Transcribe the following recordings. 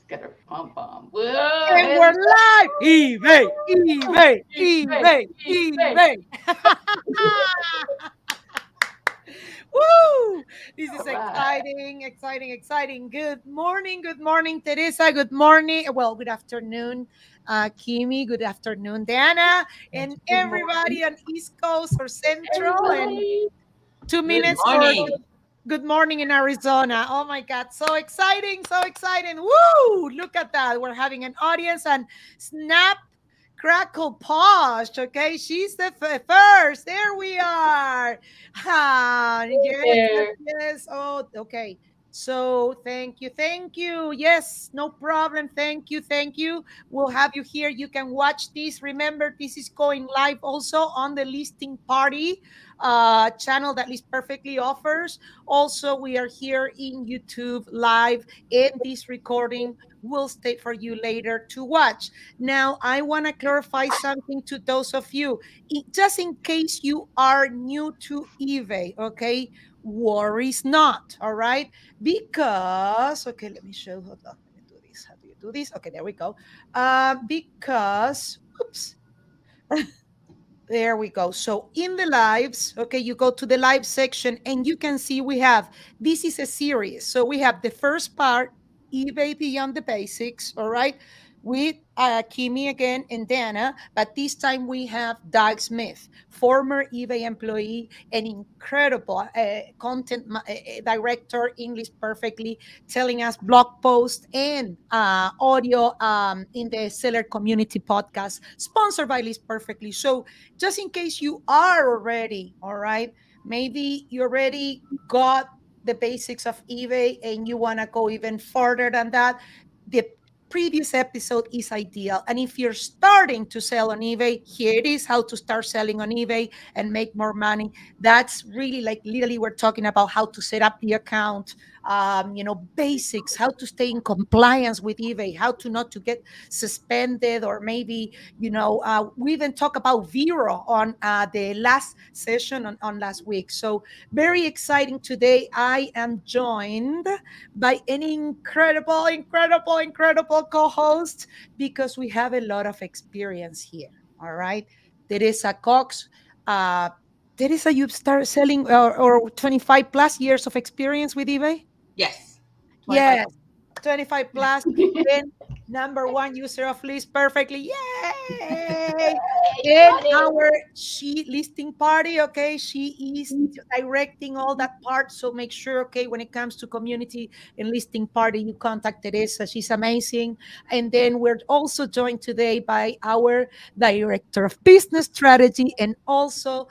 Got a pom pom. Whoa, And we're live. eBay, eBay, hey, eBay, hey. eBay. Woo! This All is right. exciting, exciting, exciting. Good morning, Teresa. Good morning. Well, good afternoon, Kimmy. Good afternoon, Danna, and Good morning, everybody on East Coast or Central, and everybody. 2 minutes for Morning. good morning in Arizona. Oh my God, so exciting, so exciting. Woo! Look at that. We're having an audience and snap, crackle, posh. Okay, she's the first. There we are. Yes, yes, There. yes. Oh, okay. So thank you, thank you. Yes, no problem. Thank you, thank you. We'll have you here. You can watch this. Remember, this is going live also on the listing party channel that List Perfectly offers. Also, we are here in YouTube live, and this recording will stay for you later to watch. Now, I want to clarify something to those of you, just in case you are new to eBay, okay? Worries not, all right? Because, okay, let me show, hold on, let me do this. How do you do this? Okay, there we go. Because, oops, there we go. So in the lives, okay, you go to the live section and you can see we have, this is a series. So we have the first part, eBay Beyond the Basics, all right, with Kimmy again and Danna, but this time we have Doug Smith, former eBay employee and incredible content director, English perfectly, telling us blog posts and audio in the Seller Community podcast, sponsored by Liz Perfectly. So just in case you are already, all right, maybe you already got the basics of eBay and you want to go even further than that, the previous episode is ideal. And if you're starting to sell on eBay, here it is, how to start selling on eBay and make more money. That's really like literally we're talking about how to set up the account, basics, how to stay in compliance with eBay, how to not to get suspended, or maybe we even talk about Vero on the last session on last week. So very exciting today. I am joined by an incredible, incredible, incredible co-host because we have a lot of experience here. All right. Theresa Cox. Uh, Teresa, you've started selling or 25 plus years of experience with eBay? Yes. 25. Yes, 25 plus, and number one user of List Perfectly. Yay! Hey, And got it. our she listing party, okay, she is directing all that part. So make sure, okay, when it comes to community and listing party, you contact Teresa. She's amazing. And then we're also joined today by our director of business strategy and also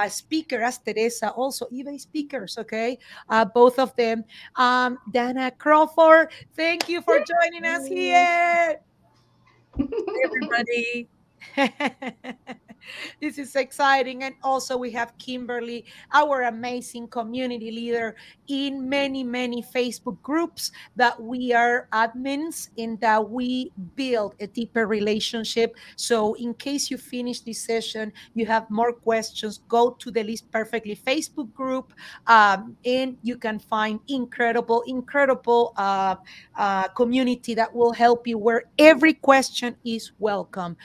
speaker as Teresa, also eBay speakers, okay, both of them. Danna Crawford, thank you for joining us here, everybody. This is exciting. And also, we have Kimberly, our amazing community leader in many, many Facebook groups that we are admins and that we build a deeper relationship. So, in case you finish this session, you have more questions, go to the List Perfectly Facebook group, and you can find incredible, incredible community that will help you where every question is welcome.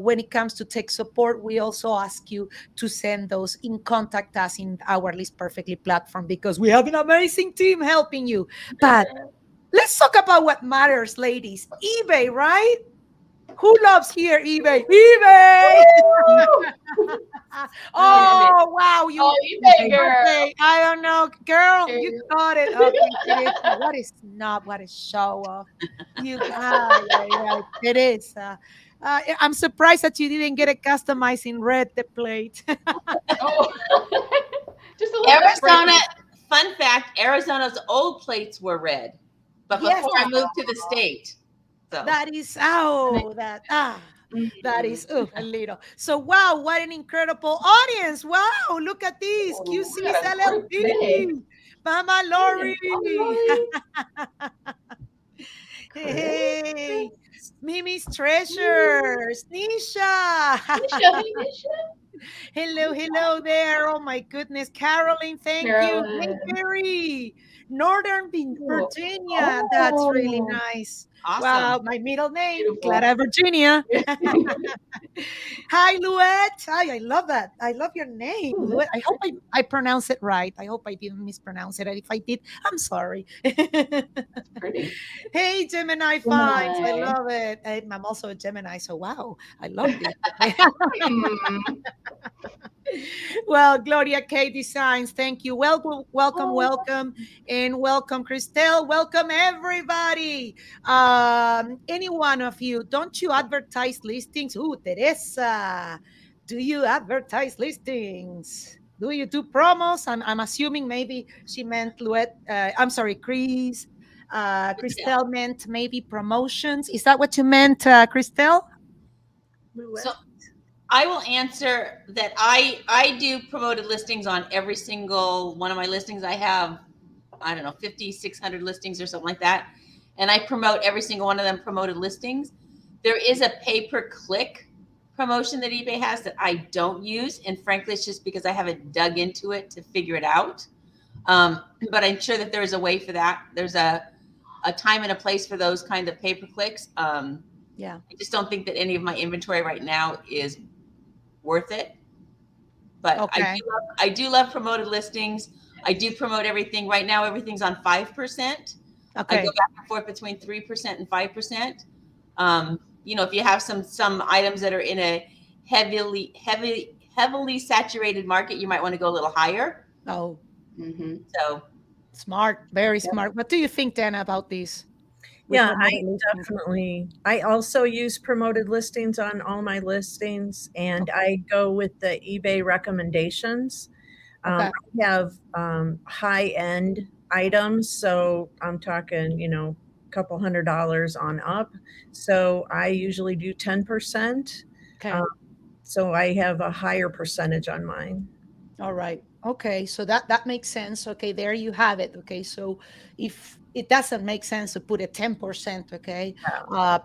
When it comes to tech support, we also ask you to send those in contact us in our List Perfectly platform because we have an amazing team helping you. But let's talk about what matters, ladies. eBay, right? Who loves here eBay? eBay! Woo! I love it. Oh, wow. Oh, You eBay girl. okay. I don't know. Girl, you Girl. got it. Okay, Teresa. What is snob? What is show off? Yeah, yeah. Teresa. I'm surprised that you didn't get it customized in red, the plate. Oh, just a little bit Arizona, sprinkly. fun fact, Arizona's old plates were red, but Yes. before I moved to the state. So, That is oh that is a little. So wow, what an incredible audience. Wow, look at this. Oh, we got QC's a group today. LLP. Mama Goodness, Lori. Lori, Chris, Hey, Mimi's Treasures. Nisha. Nisha, hey Nisha, Hello, hello there. Oh my goodness. Carolyn, thank you. Hey, Carolyn. Gary. Northern Virginia. That's really Oh. nice. Awesome. Wow, my middle name, Beautiful. Clara, Virginia. Hi, Luette. Hi, I love that. I love your name, Ooh, Luette. I hope I pronounce it right. I hope I didn't mispronounce it. And if I did, I'm sorry. Pretty. Hey, Gemini Finds. I Gemini. love it. I'm also a Gemini, so wow, I love this. Hmm. Well, Gloria K Designs, thank you. Welcome, welcome, Oh. welcome, and welcome, Christelle. Welcome, everybody. Any one of you, don't you advertise listings? Ooh, Teresa, do you advertise listings? Do you do promos? I'm assuming maybe she meant Luette. I'm sorry, Chris. Christelle meant maybe promotions. Is that what you meant, Christelle? So I will answer that I do promoted listings on every single one of my listings. I have, I don't know, 5,600 listings or something like that. And I promote every single one of them promoted listings. There is a pay-per-click promotion that eBay has that I don't use. And frankly, it's just because I haven't dug into it to figure it out. But I'm sure that there's a way for that. There's a time and a place for those kind of pay-per-clicks. Yeah. I just don't think that any of my inventory right now is worth it. But Okay. I do love promoted listings. I do promote everything. Right now, everything's on 5%. Okay. I go back and forth between 3% and 5%. You know, if you have some items that are in a heavily saturated market, you might want to go a little higher. Oh, Mm-hmm. So smart, very smart. What do you think, Danna, about this? With Yeah, promoted I listings? definitely. I also use promoted listings on all my listings, and I go with the eBay recommendations. Okay. I have high-end items, so I'm talking, you know, a couple $100 on up. So I usually do 10%. Okay. So I have a higher percentage on mine. All right. Okay. So that makes sense. Okay. There you have it. Okay. So if it doesn't make sense to put a 10%, okay,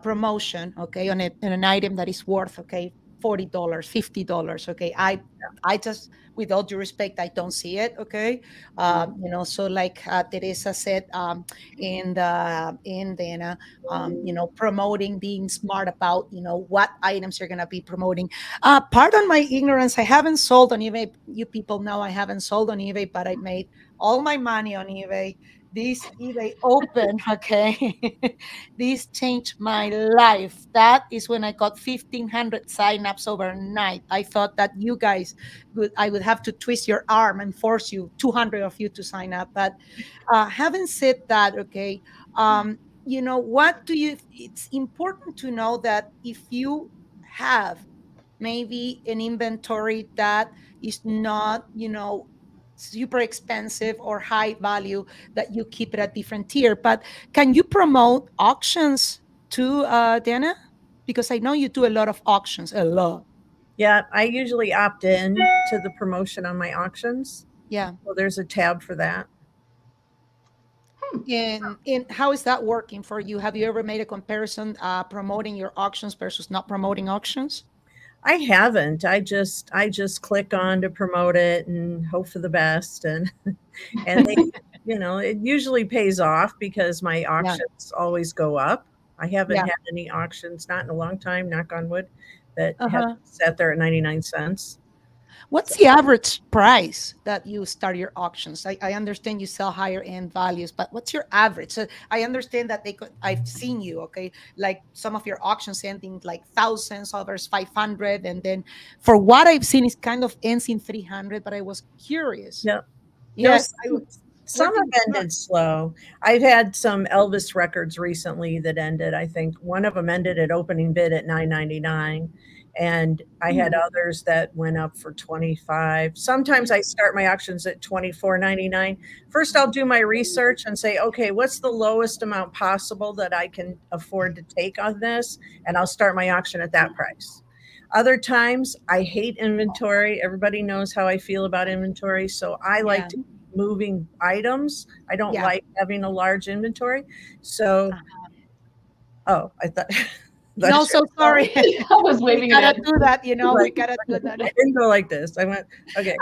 promotion, okay, on an item that is worth, okay, $40, $50. Okay. I just, with all due respect, I don't see it. Okay. You know, so like Teresa said, in Danna, you know, promoting, being smart about, you know, what items you're going to be promoting. Pardon my ignorance. I haven't sold on eBay. You people know I haven't sold on eBay, but I made all my money on eBay. This eBay open, okay. This changed my life. That is when I got 1,500 signups overnight. I thought that you guys I would have to twist your arm and force you, 200 of you, to sign up. But having said that, okay, you know, it's important to know that if you have maybe an inventory that is not, you know, super expensive or high value, that you keep it at different tier. But can you promote auctions too, Danna? Because I know you do a lot of auctions, a lot. Yeah, I usually opt in to the promotion on my auctions. Yeah. So there's a tab for that. And how is that working for you? Have you ever made a comparison promoting your auctions versus not promoting auctions? I haven't. I just click on to promote it and hope for the best, and they, you know, it usually pays off because my auctions always go up. I haven't had any auctions, not in a long time, knock on wood, that have sat there at 99 cents. What's the average price that you start your auctions? I understand you sell higher end values, but what's your average? So I understand that I've seen you, okay, like some of your auctions ending like thousands, others 500, and then for what I've seen, it kind of ends in 300. But I was curious. Yeah. Yes. Some have ended slow. I've had some Elvis records recently that ended. I think one of them ended at opening bid at $9.99. And I had others that went up for $25. Sometimes I start my auctions at $24.99. First, I'll do my research and say, okay, what's the lowest amount possible that I can afford to take on this? And I'll start my auction at that price. Other times, I hate inventory. Everybody knows how I feel about inventory. So I like to moving items. I don't like having a large inventory. So, I thought... No, so sorry. I was waving. We gotta do that, you know. We gotta do that. I didn't go like this. I went, okay.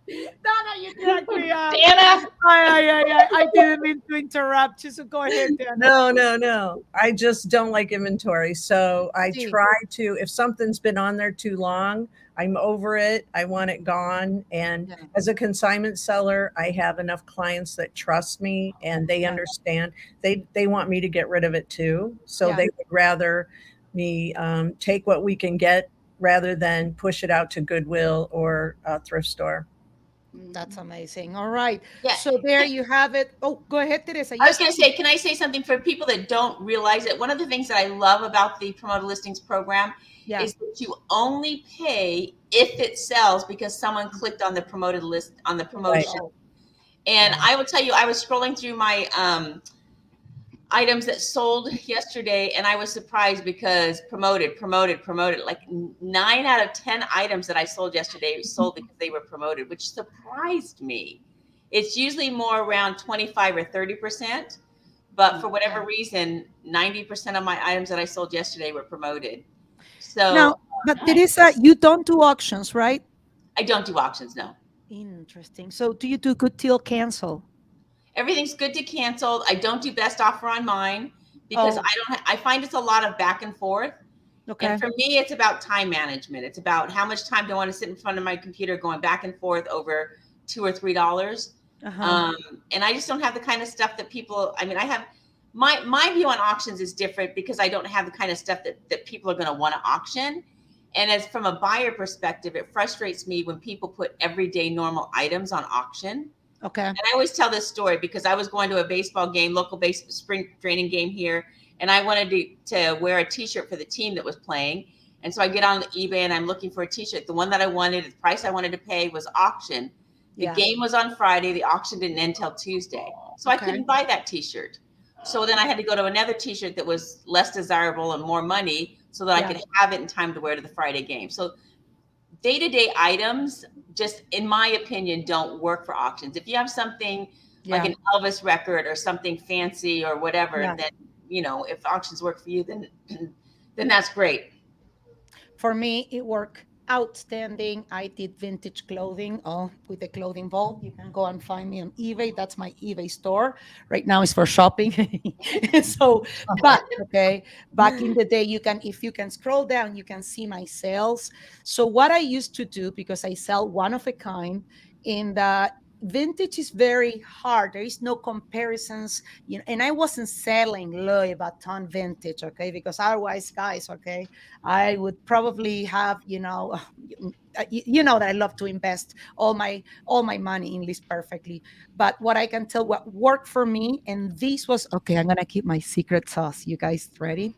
No, Exactly. Danna. I didn't mean to interrupt you, so go ahead, Danna. No. I just don't like inventory. So I See. try to, if something's been on there too long, I'm over it. I want it gone. And Yeah. as a consignment seller, I have enough clients that trust me and they Yeah. understand. They want me to get rid of it too. So Yeah. they would rather me take what we can get rather than push it out to Goodwill or a thrift store. That's amazing. All right. Yeah. So there you have it. Oh, go ahead, Teresa. I was Yes. going to say, can I say something for people that don't realize it? One of the things that I love about the promoted listings program Yeah. is that you only pay if it sells because someone clicked on the promoted list on the promotion. Oh, And Yeah. I will tell you, I was scrolling through my items that sold yesterday, and I was surprised because promoted. Like 9 out of 10 items that I sold yesterday sold because they were promoted, which surprised me. It's usually more around 25 or 30%, but for whatever reason, 90% of my items that I sold yesterday were promoted. So now, but Teresa, you don't do auctions, right? I don't do auctions, no. Interesting. So do you do good till cancel? Everything's good to cancel. I don't do best offer on mine because Oh. I find it's a lot of back and forth. Okay. And for me, it's about time management. It's about how much time do I want to sit in front of my computer going back and forth over $2 or $3. And I just don't have the kind of stuff that people, I mean, I have my view on auctions is different because I don't have the kind of stuff that people are going to want to auction. And as from a buyer perspective, it frustrates me when people put everyday normal items on auction. Okay. And I always tell this story because I was going to a baseball game, local spring training game here, and I wanted to wear a T-shirt for the team that was playing. And so I get on eBay and I'm looking for a T-shirt. The one that I wanted, the price I wanted to pay was auction. The game was on Friday. The auction didn't end till Tuesday. So I couldn't buy that T-shirt. So then I had to go to another T-shirt that was less desirable and more money so that I could have it in time to wear to the Friday game. So day-to-day items, just in my opinion, don't work for auctions. If you have something like an Elvis record or something fancy or whatever, then, you know, if auctions work for you, then that's great. For me, it worked outstanding. I did vintage clothing with the clothing vault. You can go and find me on eBay. That's my eBay store. Right now it's for shopping. So, but okay, back in the day, if you can scroll down, you can see my sales. So what I used to do, because I sell one of a kind, in the vintage is very hard. There is no comparisons, you know, and I wasn't selling Louis Vuitton vintage, okay, because otherwise, guys, okay, I would probably have, you know that I love to invest all my money in this perfectly. But what I can tell, what worked for me, and this was okay, I'm gonna keep my secret sauce. You guys ready?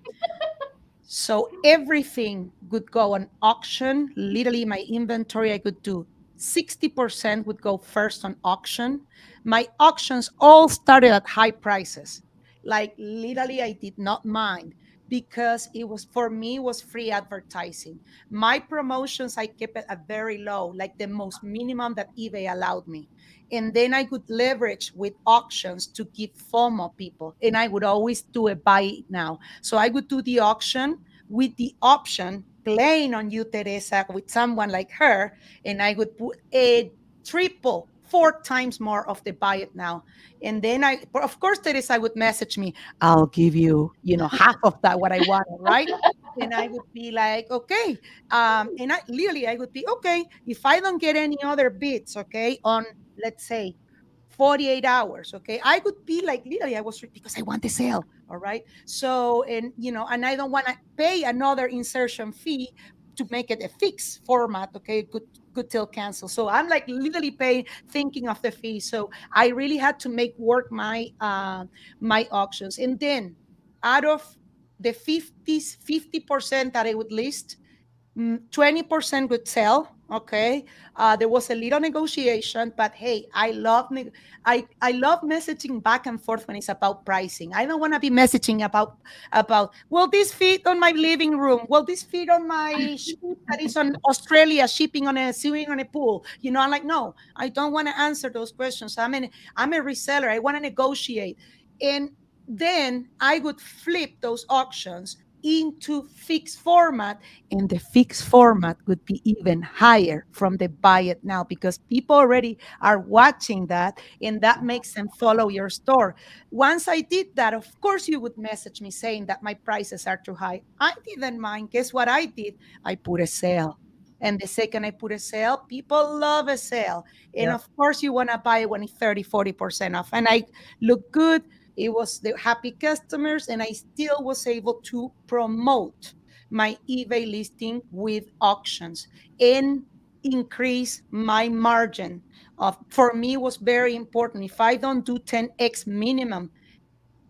So everything would go on auction. Literally, my inventory, I could do 60% would go first on auction. My auctions all started at high prices. Like literally, I did not mind because it was, for me, was free advertising. My promotions, I kept it at very low, like the most minimum that eBay allowed me. And then I could leverage with auctions to give FOMO people. And I would always do a buy it now. So I would do the auction with the option playing on you, Teresa, with someone like her, and I would put a triple, 4 times more of the buy it now. And then of course, Teresa would message me, I'll give you, half of that, what I wanted, right? And I would be like, okay. And I would be, okay, if I don't get any other bids, okay, on, let's say, 48 hours, okay, I would be like, literally, I was, because I want the sale, all right? So, and I don't want to pay another insertion fee to make it a fixed format, okay, good till cancel. So I'm like literally thinking of the fee. So I really had to make work my auctions. And then out of the 50% that I would list, 20% would sell. Okay. There was a little negotiation, but hey, I love messaging back and forth when it's about pricing. I don't want to be messaging about, will this fit on my living room? Will this fit on my ship that is on Australia swimming on a pool? I'm like, no, I don't want to answer those questions. I'm a reseller. I want to negotiate. And then I would flip those auctions into fixed format, and the fixed format would be even higher from the buy it now, because people already are watching that, and that makes them follow your store. Once I did that, of course you would message me saying that my prices are too high. I didn't mind. Guess what I did? I put a sale. And the second I put a sale, people love a sale. And Yep. of course you want to buy it when it's 30-40% off. And I look good. It was the happy customers, and I still was able to promote my eBay listing with auctions and increase my margin. For me, was very important. If I don't do 10x minimum,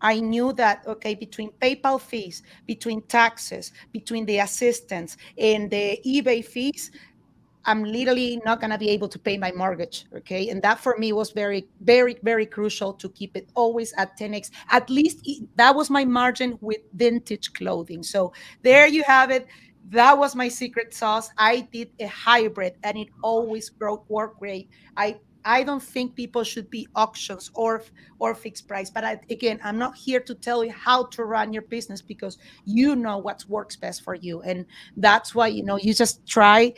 I knew that, okay, between PayPal fees, between taxes, between the assistance and the eBay fees, I'm literally not going to be able to pay my mortgage. Okay. And that for me was very, very, very crucial to keep it always at 10x. At least that was my margin with vintage clothing. So there you have it. That was my secret sauce. I did a hybrid, and it always worked great. I don't think people should be auctions or fixed price. But again, I'm not here to tell you how to run your business, because you know what works best for you. And that's why, you just try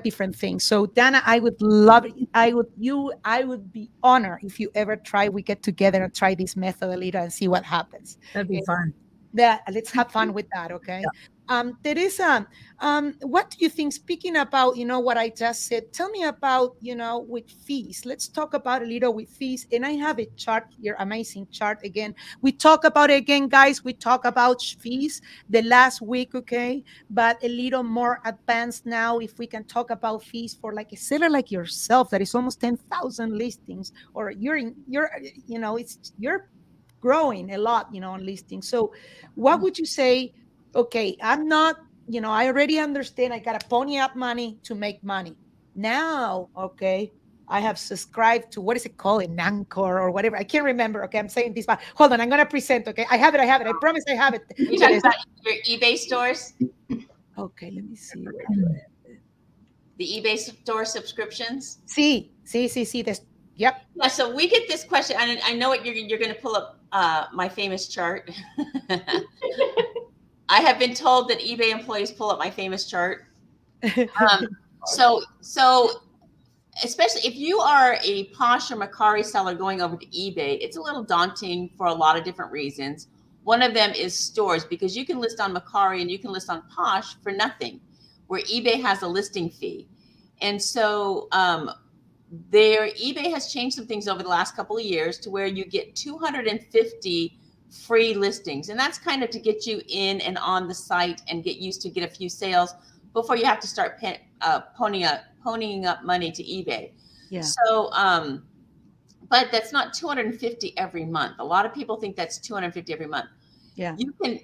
different things. So Danna, I would love it. I would be honored if you ever try, we get together and try this method a little and see what happens. That'd be fun. Let's have fun with that. Okay. Teresa, what do you think, speaking about, what I just said, tell me about, with fees. Let's talk about a little with fees. And I have a chart here, amazing chart. Again, we talk about it again, guys. We talk about fees the last week. Okay. But a little more advanced now, if we can talk about fees for like a seller like yourself, that is almost 10,000 listings, or you're growing a lot, on listings. So what would you say? Okay, I'm not, I already understand I got to pony up money to make money. Now, okay, I have subscribed to, what is it called? An Anchor or whatever. I can't remember. Okay, I'm saying this, but hold on, I'm going to present. Okay, I have it. I promise I have it. You talking about your eBay stores? Okay, let me see. The eBay store subscriptions? See. Yep. Yeah, so we get this question, and I know what you're going to pull up my famous chart. I have been told that eBay employees pull up my famous chart. So especially if you are a Posh or Mercari seller going over to eBay, it's a little daunting for a lot of different reasons. One of them is stores, because you can list on Mercari and you can list on Posh for nothing, where eBay has a listing fee. And so eBay has changed some things over the last couple of years to where you get 250 free listings. And that's kind of to get you in and on the site and get used to get a few sales before you have to start ponying up money to eBay. Yeah. So, but that's not 250 every month. A lot of people think that's 250 every month. Yeah. You can,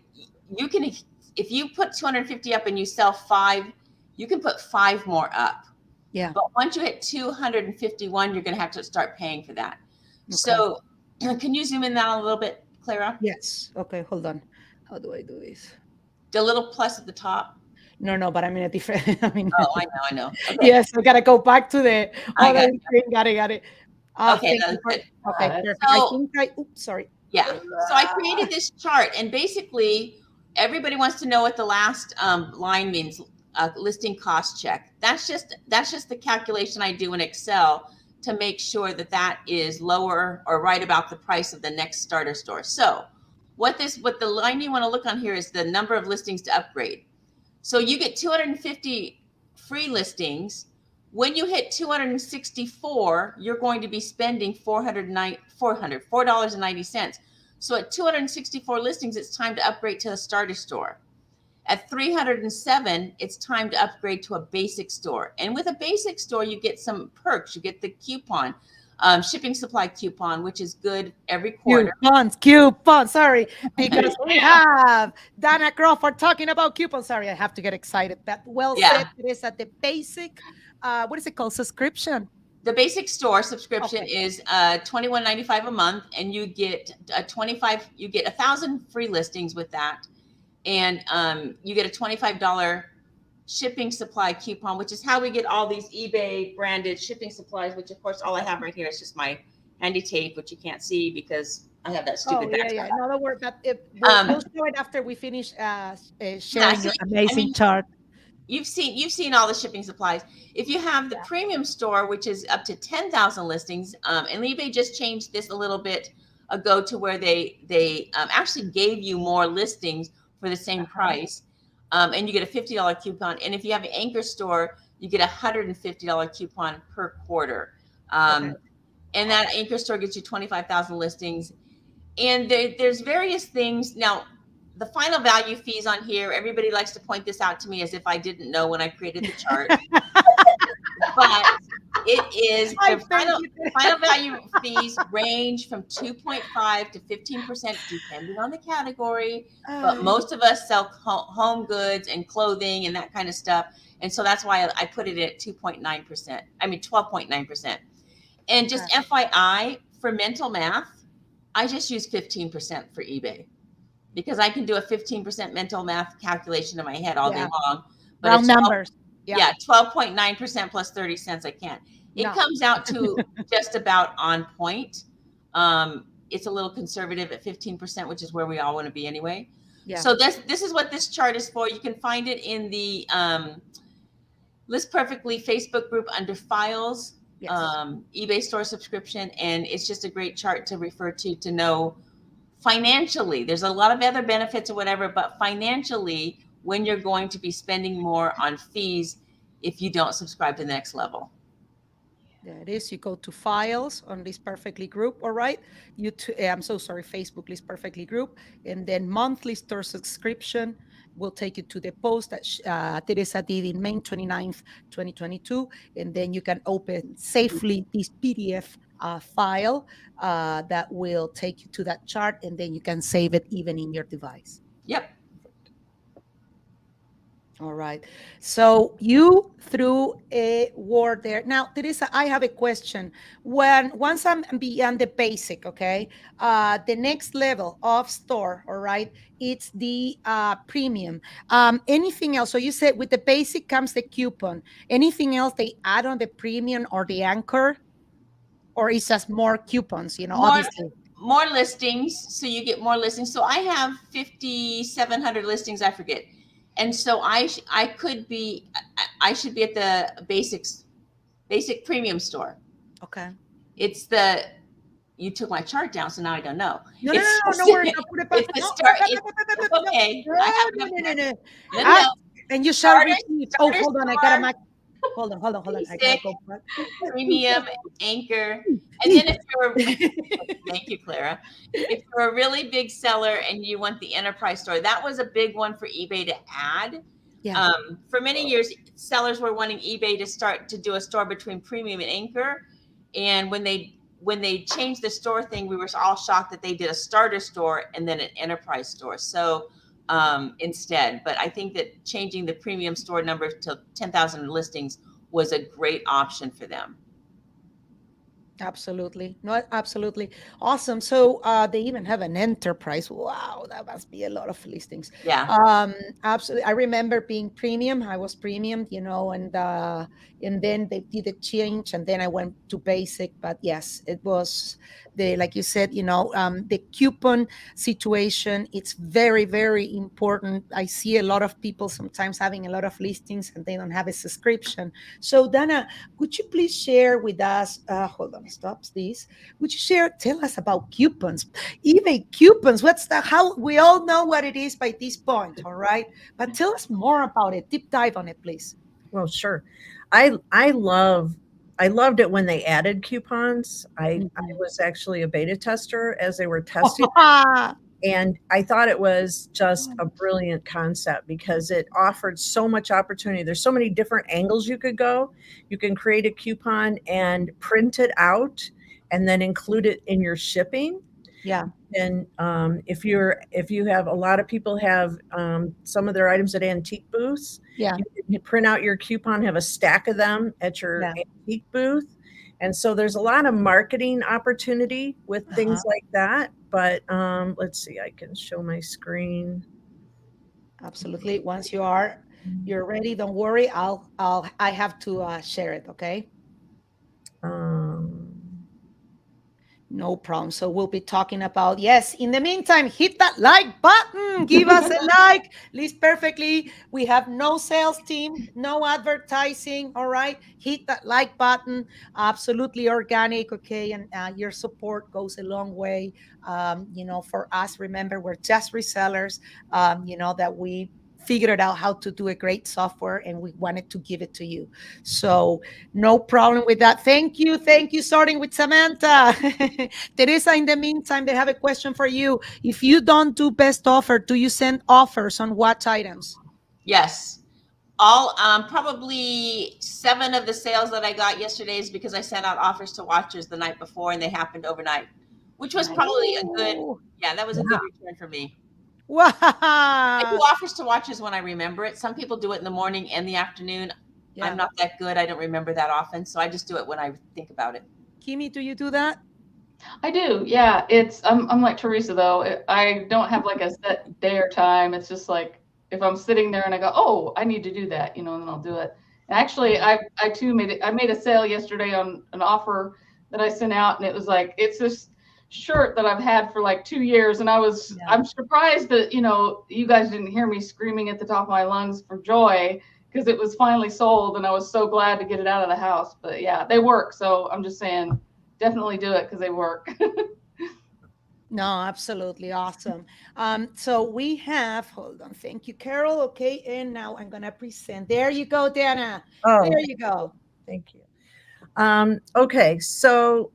if you put 250 up and you sell 5, you can put 5 more up. Yeah. But once you hit 251, you're going to have to start paying for that. Okay. So can you zoom in that a little bit, Clara? Yes. Okay, hold on. How do I do this? The little plus at the top. No, but I'm in a different. Oh, I know. Okay. Yes, I gotta go back to the other thing. Got it. Okay, that's good. Okay, perfect. So, oops, sorry. Yeah. So I created this chart, and basically everybody wants to know what the last line means. Listing cost check. That's just the calculation I do in Excel to make sure that is lower or right about the price of the next starter store. So what the line you want to look on here is the number of listings to upgrade. So you get 250 free listings. When you hit 264, you're going to be spending $4.90. So at 264 listings, it's time to upgrade to a starter store. At 307, it's time to upgrade to a basic store. And with a basic store, you get some perks. You get the coupon, shipping supply coupon, which is good every quarter. Coupons, sorry. Because we have Danna Crawford talking about coupons. Sorry, I have to get excited. But said, it is at the basic, what is it called, subscription? The basic store subscription is $21.95 a month, and you get 1,000 free listings with that. And you get a $25 shipping supply coupon, which is how we get all these eBay branded shipping supplies, which of course all I have right here is just my handy tape, which you can't see because I have that stupid yeah. background. No, don't worry. But we'll show it after we finish sharing your see, amazing chart. You've seen all the shipping supplies. If you have the premium store, which is up to 10,000 listings, and eBay just changed this a little bit ago to where they actually gave you more listings for the same price, and you get a $50 coupon. And if you have an anchor store, you get a $150 coupon per quarter. And that anchor store gets you 25,000 listings. And there's various things. Now, the final value fees on here, everybody likes to point this out to me as if I didn't know when I created the chart. But it is, the final value fees range from 2.5 to 15%, depending on the category. But most of us sell home goods and clothing and that kind of stuff. And so that's why I put it at 2.9%. I mean, 12.9%. And just FYI, for mental math, I just use 15% for eBay because I can do a 15% mental math calculation in my head all day long. But round numbers. 12.9% plus 30 cents. I can't. It comes out to just about on point. It's a little conservative at 15%, which is where we all want to be anyway. Yeah. So this is what this chart is for. You can find it in the List Perfectly Facebook group under files. Yes. eBay store subscription, and it's just a great chart to refer to know financially. There's a lot of other benefits or whatever, but financially, when you're going to be spending more on fees if you don't subscribe to the next level. There it is. You go to files on List Perfectly group, all right? I'm so sorry, Facebook List Perfectly group, and then monthly store subscription will take you to the post that Theresa did in May 29th, 2022, and then you can open safely this PDF file that will take you to that chart, and then you can save it even in your device. Yep. All right. So you threw a word there. Now, Theresa, I have a question. Once I'm beyond the basic, okay, the next level of store, all right, it's the premium. Anything else? So you said with the basic comes the coupon. Anything else they add on the premium or the anchor? Or is just more coupons, obviously? More listings. So you get more listings. So I have 5,700 listings, I forget. And so I should be at the basic premium store. Okay. It's you took my chart down, so now I don't know. No worries. Okay. No. And you shall receive. Oh, hold on. I got a Hold on. I gotta go back. Premium, anchor. And then if you're thank you, Clara. If you're a really big seller and you want the enterprise store, that was a big one for eBay to add. Yeah. For many years, sellers were wanting eBay to start to do a store between premium and anchor. And when they changed the store thing, we were all shocked that they did a starter store and then an enterprise store. So instead, but I think that changing the premium store number to 10,000 listings was a great option for them. Absolutely. No, absolutely. Awesome. So they even have an enterprise. Wow, that must be a lot of listings. Yeah. Absolutely. I remember being premium. I was premium, and then they did a change and then I went to basic. But yes, it was like you said, the coupon situation. It's very, very important. I see a lot of people sometimes having a lot of listings and they don't have a subscription. So Danna, could you please share with us, hold on, stops this. Would you tell us about coupons, eBay coupons? How we all know what it is by this point, all right? But tell us more about it. Deep dive on it, please. Well, sure. I loved it when they added coupons. I was actually a beta tester as they were testing. And I thought it was just a brilliant concept because it offered so much opportunity. There's so many different angles you could go. You can create a coupon and print it out and then include it in your shipping. Yeah. And if you have a lot of people have some of their items at antique booths, yeah, you print out your coupon, have a stack of them at your antique booth. And so there's a lot of marketing opportunity with things like that. But let's see, I can show my screen. Absolutely. Once you're ready, don't worry. I have to share it. Okay. No problem. So we'll be talking about, yes. In the meantime, hit that like button. Give us a like. List perfectly. We have no sales team, no advertising. All right. Hit that like button. Absolutely organic. Okay. And your support goes a long way. For us, remember, we're just resellers, that we figured out how to do a great software and we wanted to give it to you. So no problem with that. Thank you. Thank you. Starting with Samantha. Teresa, in the meantime, they have a question for you. If you don't do best offer, do you send offers on what items? Yes. All probably 7 of the sales that I got yesterday is because I sent out offers to watchers the night before and they happened overnight, which was probably a good, that was a good return for me. Wow. I do offers to watchers when I remember it. Some people do it in the morning and the afternoon. I'm not that good. I don't remember that often. So I just do it when I think about it. Kimmy, do you do that? I do. Yeah. I'm like Theresa though. I don't have like a set day or time. It's just like, if I'm sitting there and I go, oh, I need to do that, and then I'll do it. And actually, I too made a sale yesterday on an offer that I sent out, and it was like, it's this shirt that I've had for like 2 years, and I'm surprised that you guys didn't hear me screaming at the top of my lungs for joy because it was finally sold, and I was so glad to get it out of the house. But yeah, they work, so I'm just saying, definitely do it because they work. No, absolutely awesome. So we have, hold on, thank you, Carol. Okay, and now I'm gonna present. There you go, Danna. Oh, there you go. Thank you. Okay, so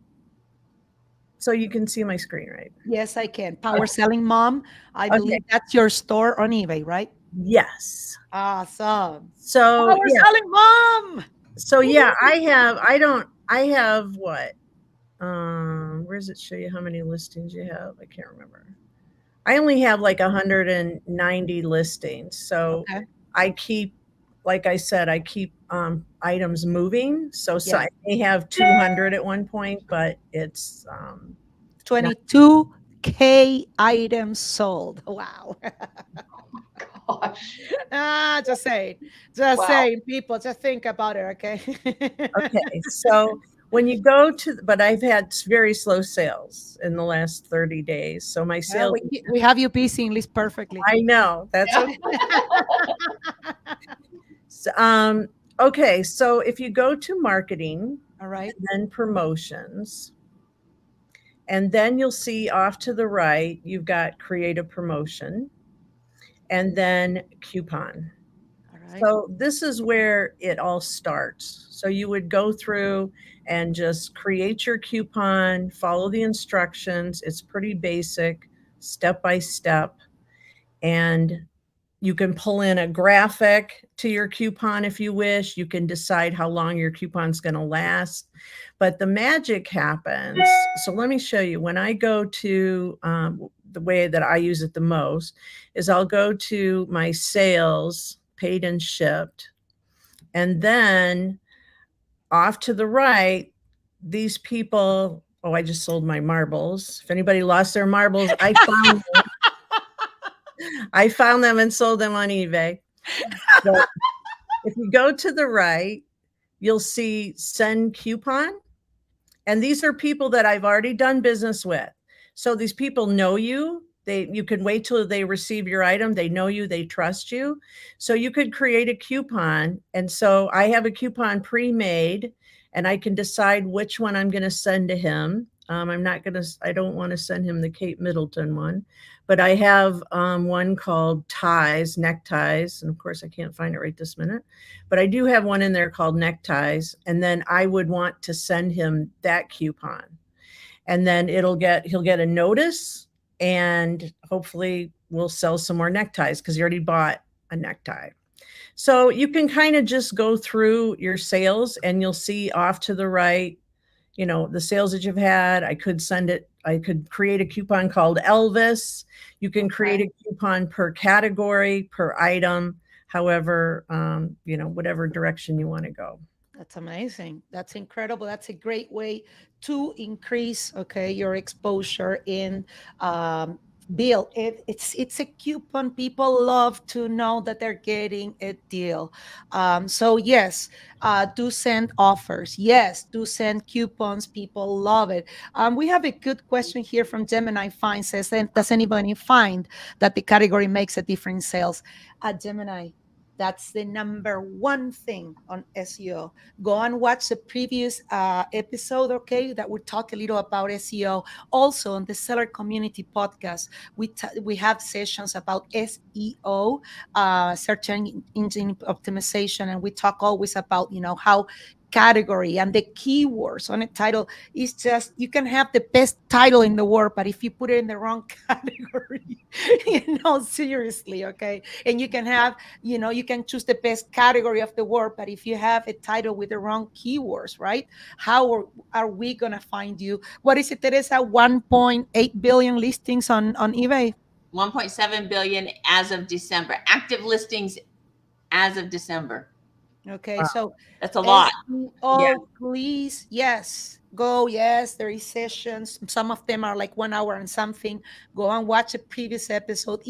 you can see my screen, right? Yes, I can. Power Selling Mom. I believe that's your store on eBay, right? Yes. Awesome. So Power Selling Mom. So yeah, I have what? Where does it show you how many listings you have? I can't remember. I only have like 190 listings. So I keep, like I said, I keep items moving. So I may have 200 at one point, but it's 22K items sold. Wow. Gosh. Just saying. Just saying, people, just think about it, okay? Okay. So when you go to, but I've had very slow sales in the last 30 days. So my sales. We have you busy in list perfectly. I know. That's okay. So, okay. So if you go to marketing, all right, and then promotions, and then you'll see off to the right, you've got create a promotion and then coupon. So this is where it all starts. So you would go through and just create your coupon, follow the instructions. It's pretty basic, step by step. And you can pull in a graphic to your coupon if you wish. You can decide how long your coupon's going to last. But the magic happens. So let me show you. When I go to the way that I use it the most is I'll go to my sales, paid and shipped. And then off to the right, these people, I just sold my marbles. If anybody lost their marbles, I found them. I found them and sold them on eBay. But if you go to the right, you'll see send coupon. And these are people that I've already done business with. So these people know you. You can wait till they receive your item. They know you, they trust you. So you could create a coupon. And so I have a coupon pre-made and I can decide which one I'm going to send to him. I don't want to send him the Kate Middleton one, but I have one called ties, neckties. And of course I can't find it right this minute, but I do have one in there called neckties. And then I would want to send him that coupon. And then he'll get a notice and hopefully we'll sell some more neckties because he already bought a necktie. So you can kind of just go through your sales and you'll see off to the right, the sales that you've had. I could create a coupon called Elvis. You can create a coupon per category, per item, however, whatever direction you want to go. That's amazing. That's incredible. That's a great way to increase, your exposure in deal. It's a coupon. People love to know that they're getting a deal. So yes, do send offers. Yes, do send coupons. People love it. We have a good question here from Gemini Find says, does anybody find that the category makes a difference in sales? Gemini, that's the number one thing on SEO. Go and watch the previous episode, okay, that we talk a little about SEO. Also on the Seller Community podcast, we have sessions about SEO, search engine optimization, and we talk always about how category and the keywords on a title is just, you can have the best title in the world, but if you put it in the wrong category, seriously, okay, and you can have, you can choose the best category of the world, but if you have a title with the wrong keywords, right, how are we gonna find you? What is it, Teresa? 1.8 billion listings on eBay. 1.7 billion as of December. Active listings as of December. Okay, so that's a lot. SEO, please, yes, go. Yes, there is sessions. Some of them are like 1 hour and something. Go and watch a previous episode.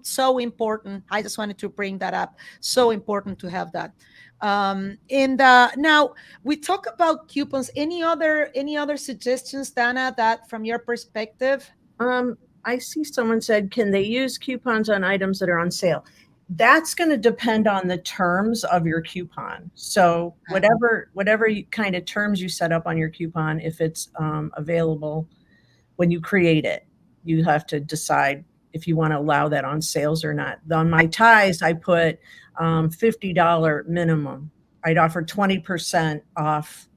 So important. I just wanted to bring that up. So important to have that. And now we talk about coupons. Any other suggestions, Danna, that from your perspective? I see someone said, can they use coupons on items that are on sale? That's going to depend on the terms of your coupon. So whatever kind of terms you set up on your coupon, if it's available when you create it, you have to decide if you want to allow that on sales or not. On my ties, I put $50 minimum. I'd offer 20% off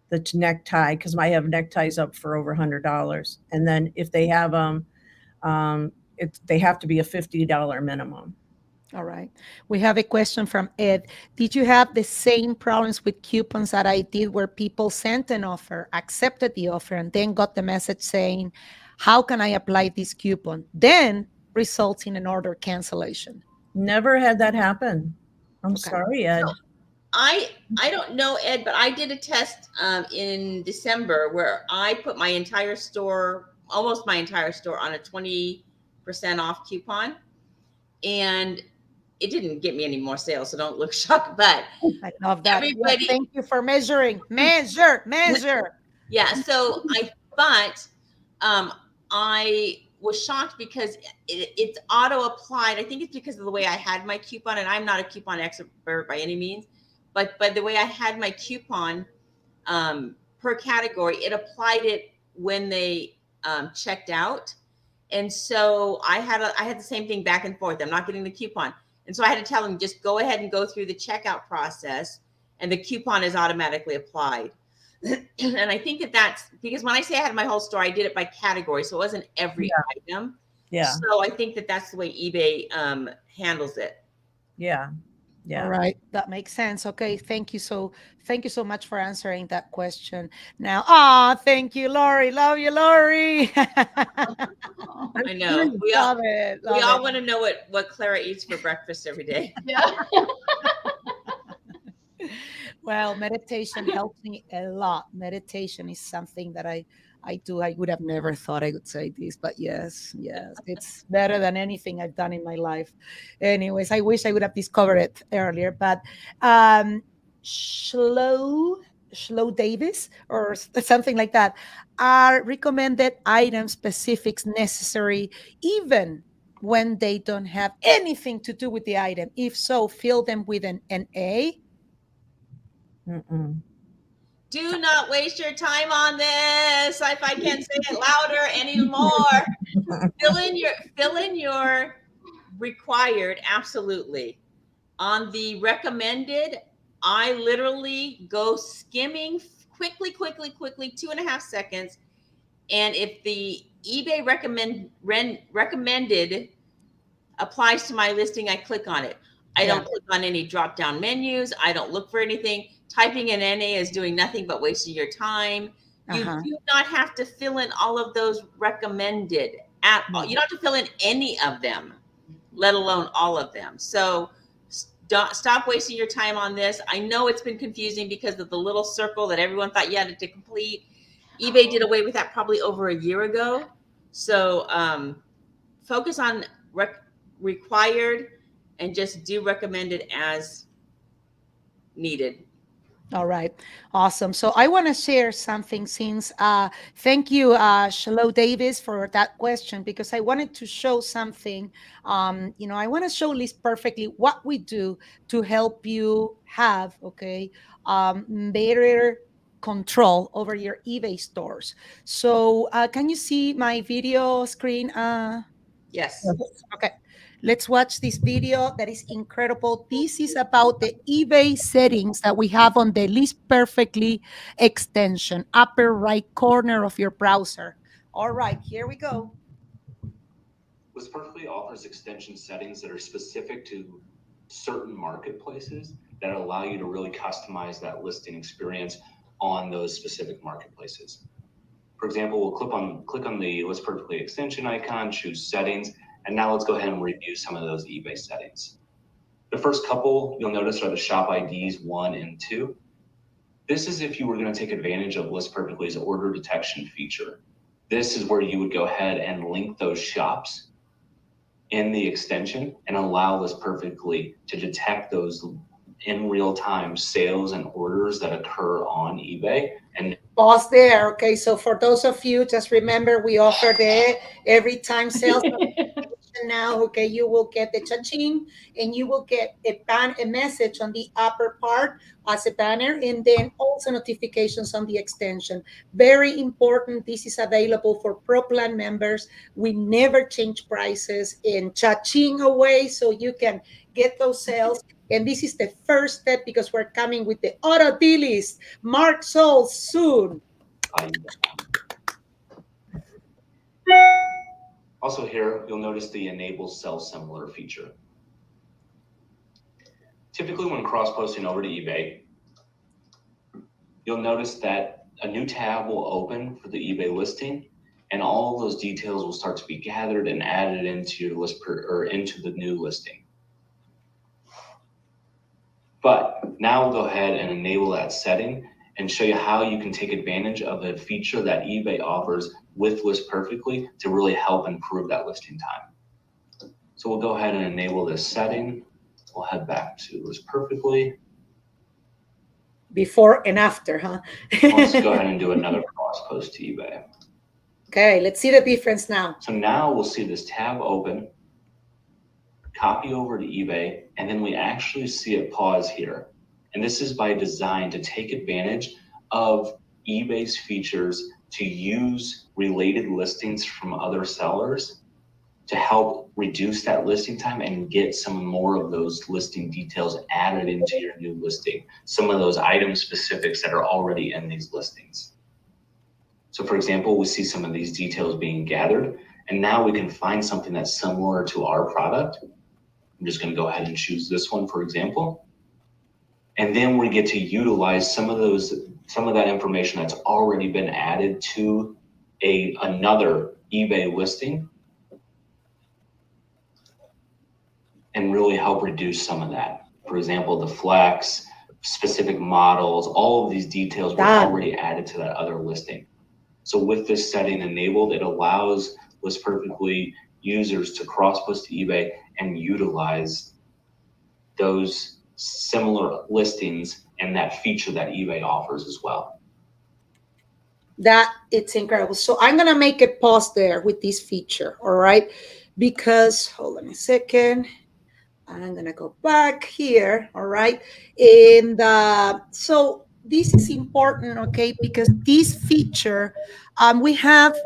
the necktie because I have neckties up for over $100. And then if they have them, they have to be a $50 minimum. All right. We have a question from Ed. Did you have the same problems with coupons that I did, where people sent an offer, accepted the offer, and then got the message saying, how can I apply this coupon? Then results in an order cancellation. Never had that happen. I'm sorry, Ed. So I don't know, Ed, but I did a test in December where I put my entire store, almost my entire store, on a 20% off coupon. And it didn't get me any more sales, so don't look shocked. But I love that. Everybody, thank you for measuring. Measure. Yeah. So I was shocked because it's auto applied. I think it's because of the way I had my coupon, and I'm not a coupon expert by any means, but by the way I had my coupon per category, it applied it when they checked out. And so I had the same thing back and forth. I'm not getting the coupon. And so I had to tell them, just go ahead and go through the checkout process, and the coupon is automatically applied. And I think that's because when I say I had my whole store, I did it by category. So it wasn't every item. Yeah. So I think that's the way eBay handles it. Yeah. Yeah. All right. That makes sense. Okay. Thank you so much for answering that question. Now, thank you, Lori. Love you, Lori. I know. We all want to know what Clara eats for breakfast every day. Yeah. Well, meditation helps me a lot. Meditation is something that I do. I would have never thought I would say this, but yes, it's better than anything I've done in my life. Anyways, I wish I would have discovered it earlier. But Slow Davis or something like that, are recommended item specifics necessary even when they don't have anything to do with the item? If so, fill them with an A. Do not waste your time on this. If I can't say it louder anymore. fill in your required, absolutely. On the recommended, I literally go skimming quickly, 2.5 seconds. And if the eBay recommended applies to my listing, I click on it. I don't click on any drop-down menus. I don't look for anything. Typing in NA is doing nothing but wasting your time. You do not have to fill in all of those recommended at all. You don't have to fill in any of them, let alone all of them. So stop wasting your time on this. I know it's been confusing because of the little circle that everyone thought you had to complete. eBay did away with that probably over a year ago. So focus on required and just do recommended as needed. All right. Awesome. So I want to share something since thank you, Shalom Davis, for that question, because I wanted to show something. I want to show Liz perfectly what we do to help you have, okay, better control over your eBay stores. So can you see my video screen? Yes. Okay, let's watch this video that is incredible. This is about the eBay settings that we have on the List Perfectly extension, upper right corner of your browser. All right, here we go. List Perfectly offers extension settings that are specific to certain marketplaces that allow you to really customize that listing experience on those specific marketplaces. For example, we'll click on the List Perfectly extension icon, choose settings, and now let's go ahead and review some of those eBay settings. The first couple you'll notice are the shop IDs 1 and 2. This is if you were going to take advantage of List Perfectly's order detection feature. This is where you would go ahead and link those shops in the extension and allow List Perfectly to detect those in real time sales and orders that occur on eBay. And pause there. Okay, so for those of you, just remember we offer the every time sales now. Okay, you will get the cha-ching, and you will get a message on the upper part as a banner, and then also notifications on the extension. Very important. This is available for Pro Plan members. We never change prices in cha-ching away, so you can get those sales. And this is the first step because we're coming with the auto delist. Mark sold soon. Also here, you'll notice the enable sell similar feature. Typically when cross-posting over to eBay, you'll notice that a new tab will open for the eBay listing, and all of those details will start to be gathered and added into your into the new listing. But now we'll go ahead and enable that setting and show you how you can take advantage of a feature that eBay offers with List Perfectly to really help improve that listing time. So we'll go ahead and enable this setting. We'll head back to List Perfectly. Before and after, huh? Let's go ahead and do another cross post to eBay. Okay, let's see the difference now. So now we'll see this tab open, copy over to eBay, and then we actually see it pause here. And this is by design to take advantage of eBay's features to use related listings from other sellers to help reduce that listing time and get some more of those listing details added into your new listing. Some of those item specifics that are already in these listings. So for example, we see some of these details being gathered, and now we can find something that's similar to our product. I'm just gonna go ahead and choose this one, for example. And then we get to utilize some of that information that's already been added to another eBay listing and really help reduce some of that. For example, the flex, specific models, all of these details were already added to that other listing. So with this setting enabled, it allows List Perfectly users to cross-post to eBay and utilize those similar listings and that feature that eBay offers as well. That it's incredible. So I'm gonna make a pause there with this feature, all right? Because hold on a second. I'm gonna go back here, all right? And so this is important, okay? Because this feature, we have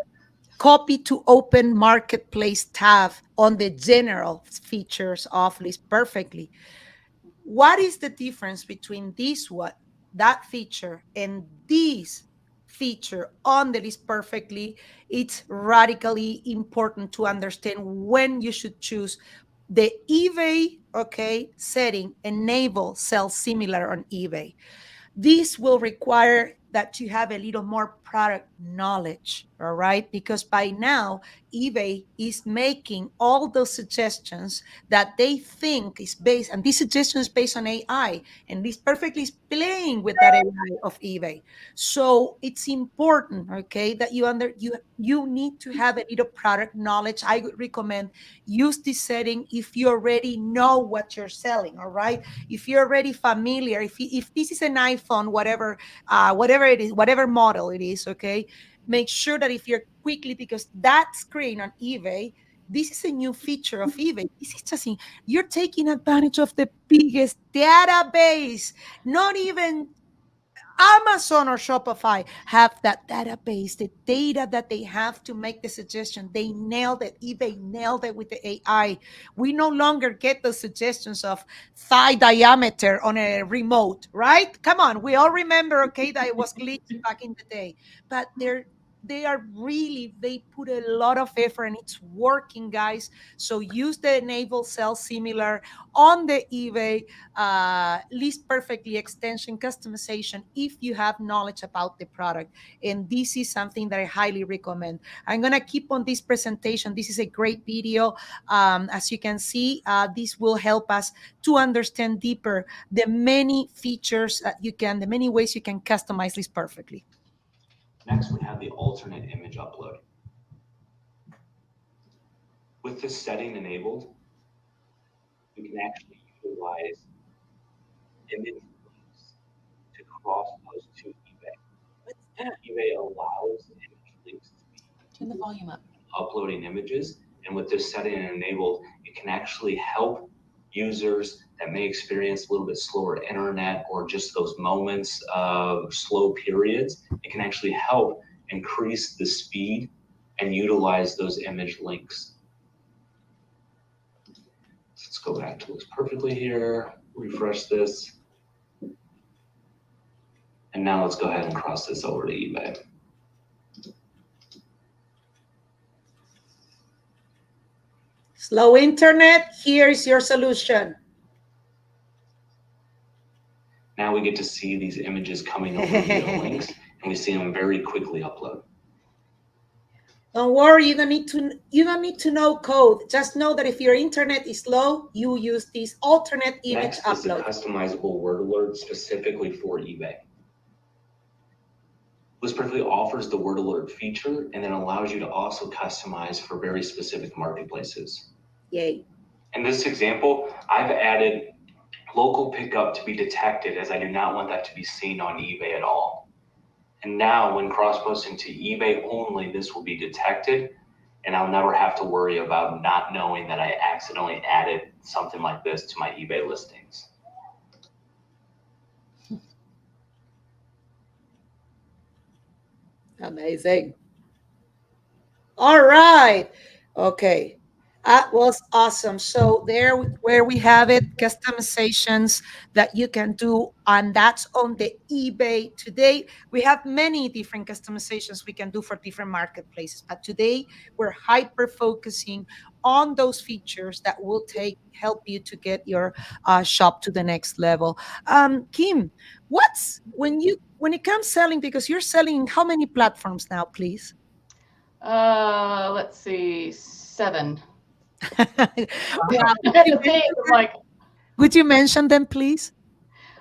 copy to open marketplace tab on the general features of List Perfectly. What is the difference between that feature, and this feature on the List Perfectly? It's radically important to understand when you should choose the eBay, okay, setting, enable sell similar on eBay. This will require that you have a little more product knowledge, all right? Because by now, eBay is making all those suggestions that they think is based, and this suggestion is based on AI, and this perfectly is playing with that AI of eBay. So it's important, okay, that you need to have a little product knowledge. I would recommend use this setting if you already know what you're selling, all right? If you're already familiar, if this is an iPhone, whatever it is, whatever model it is, okay, make sure that if you're quickly, because that screen on eBay, this is a new feature of eBay. This is just you're taking advantage of the biggest database. Not even Amazon or Shopify have that database, the data that they have to make the suggestion. They nailed it. eBay nailed it with the AI. We no longer get those suggestions of thigh diameter on a remote, right? Come on, we all remember, okay, that it was glitchy back in the day, but they put a lot of effort and it's working, guys. So use the enable sell similar on the eBay list perfectly extension customization if you have knowledge about the product. And this is something that I highly recommend. I'm going to keep on this presentation. This is a great video. As you can see, this will help us to understand deeper the many features that the many ways you can customize this perfectly. Next, we have the alternate image upload. With this setting enabled, we can actually utilize image links to cross-post to eBay. eBay allows image links to be Turn the volume up. Uploading images, and with this setting enabled, it can actually help users that may experience a little bit slower internet or just those moments of slow periods. It can actually help increase the speed and utilize those image links. Let's go back to looks perfectly here, refresh this. And now let's go ahead and cross this over to eBay. Slow internet, here's your solution. Now we get to see these images coming over via links, and we see them very quickly upload. Don't worry, you don't need to know code. Just know that if your internet is slow, you use this alternate image Next upload. is the customizable word alert specifically for eBay. List Perfectly offers the word alert feature and then allows you to also customize for very specific marketplaces. Yay. In this example, I've added local pickup to be detected, as I do not want that to be seen on eBay at all. And now when cross-posting to eBay only, this will be detected, and I'll never have to worry about not knowing that I accidentally added something like this to my eBay listings. Amazing. All right. Okay. That was awesome. So there where we have it, customizations that you can do, and that's on the eBay. Today, we have many different customizations we can do for different marketplaces, but today we're hyper focusing on those features that will help you to get your shop to the next level. Kim, when it comes selling, because you're selling how many platforms now, please? Let's see, 7. Yeah. Would you mention them, please?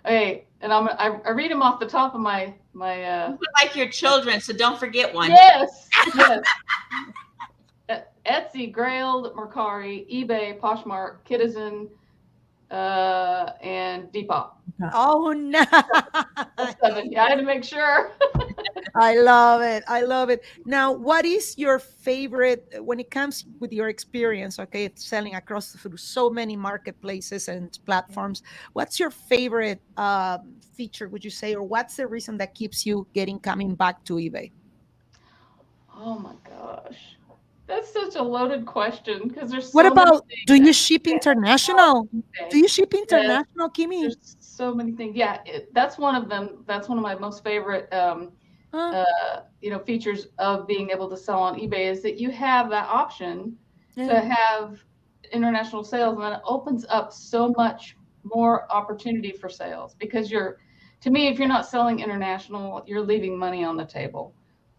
Okay, and I read them off the top of my Like your children, so don't forget one. Yes. Etsy, Grailed, Mercari, eBay, Poshmark, Kidizen, and Depop. Oh no. 7. Yeah, I had to make sure. I love it. I love it. Now, what is your favorite when it comes with your experience? Okay, selling across through so many marketplaces and platforms. What's your favorite feature, would you say, or what's the reason that keeps you coming back to eBay? Oh my gosh. That's such a loaded question because there's What so about, many do things. you ship international? Do you ship international, Kimmy? There's so many things. Yeah, that's one of them. That's one of my most favorite features of being able to sell on eBay is that you have that option to have international sales, and then it opens up so much more opportunity for sales because to me, if you're not selling international, you're leaving money on the table.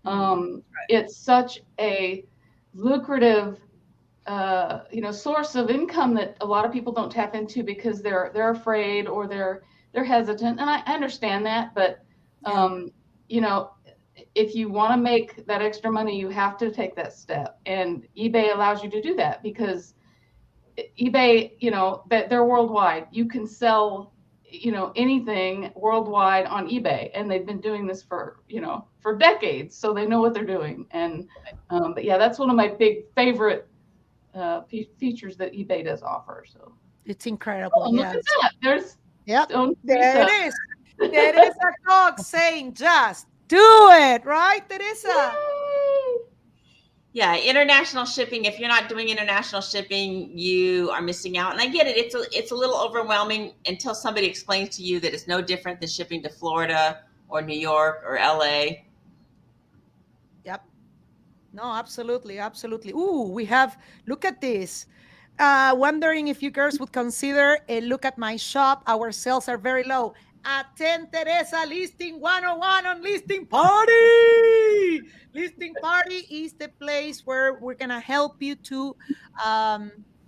It's such a lucrative source of income that a lot of people don't tap into because they're afraid or they're hesitant, and I understand that. But if you want to make that extra money, you have to take that step, and eBay allows you to do that because eBay, they're worldwide. You can sell, anything worldwide on eBay, and they've been doing this for decades, so they know what they're doing. And but yeah, that's one of my big favorite features that eBay does offer. So it's incredible. Look at that. There's there it is. Theresa Cox saying, "Just do it," right, Theresa? Yay! Yeah, international shipping. If you're not doing international shipping, you are missing out. And I get it. It's a little overwhelming until somebody explains to you that it's no different than shipping to Florida or New York or LA. Yep. No, absolutely, absolutely. Ooh, look at this. Wondering if you girls would consider a look at my shop. Our sales are very low. Attend Theresa Listing 101 on Listing Party. Listing Party is the place where we're going to help you to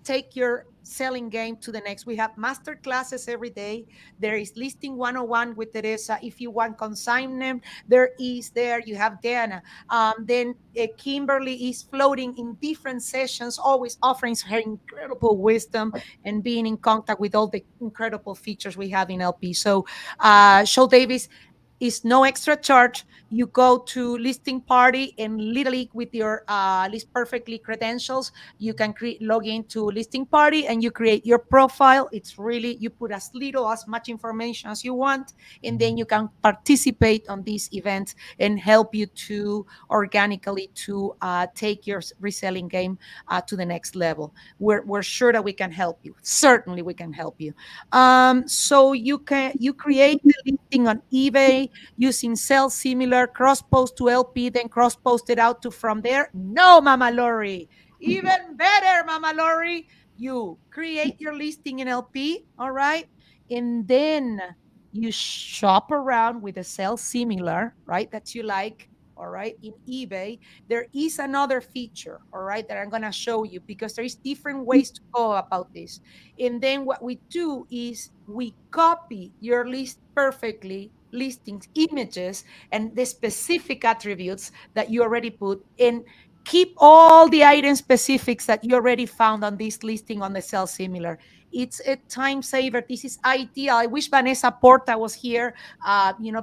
take your selling game to the next. We have master classes every day. There is Listing 101 with Theresa. If you want consignment, you have Danna. Then Kimberly is floating in different sessions, always offering her incredible wisdom and being in contact with all the incredible features we have in LP. So Show Davis is no extra charge. You go to Listing Party, and literally with your List Perfectly credentials, you can log into Listing Party and you create your profile. It's really, you put as much information as you want, and then you can participate on these events and help you to organically to take your reselling game to the next level. We're sure that we can help you. Certainly we can help you. So you create the listing on eBay using sell similar, cross post to LP, then cross post it out to from there. No, Mama Lori, even better, Mama Lori. You create your listing in LP, all right, and then you shop around with a sell similar, right, that you like. All right, in eBay, there is another feature, all right, that I'm going to show you because there is different ways to go about this. And then what we do is we copy your list perfectly, listings, images, and the specific attributes that you already put in. Keep all the item specifics that you already found on this listing on the sell similar. It's a time saver. This is ideal. I wish Vanessa Porta was here,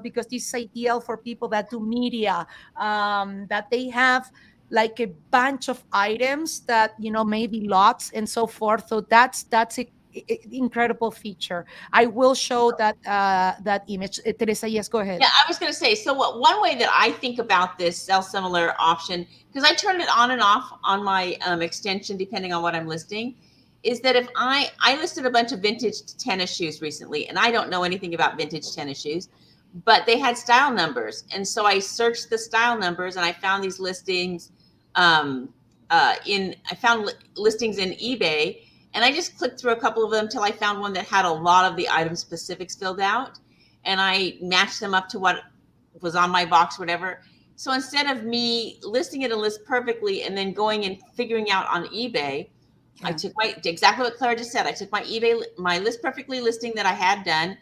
because this is ideal for people that do media, that they have like a bunch of items that, maybe lots and so forth. So that's a incredible feature. I will show that image. Teresa, yes, go ahead. Yeah, I was going to say, so one way that I think about this sell similar option, because I turn it on and off on my extension depending on what I'm listing, is that if I listed a bunch of vintage tennis shoes recently, and I don't know anything about vintage tennis shoes, but they had style numbers, and so I searched the style numbers and I found these listings listings in eBay, and I just clicked through a couple of them till I found one that had a lot of the item specifics filled out, and I matched them up to what was on my box, whatever. So instead of me listing it a list perfectly and then going and figuring out on eBay, I took exactly what Clara just said. I took my list perfectly listing that I had done,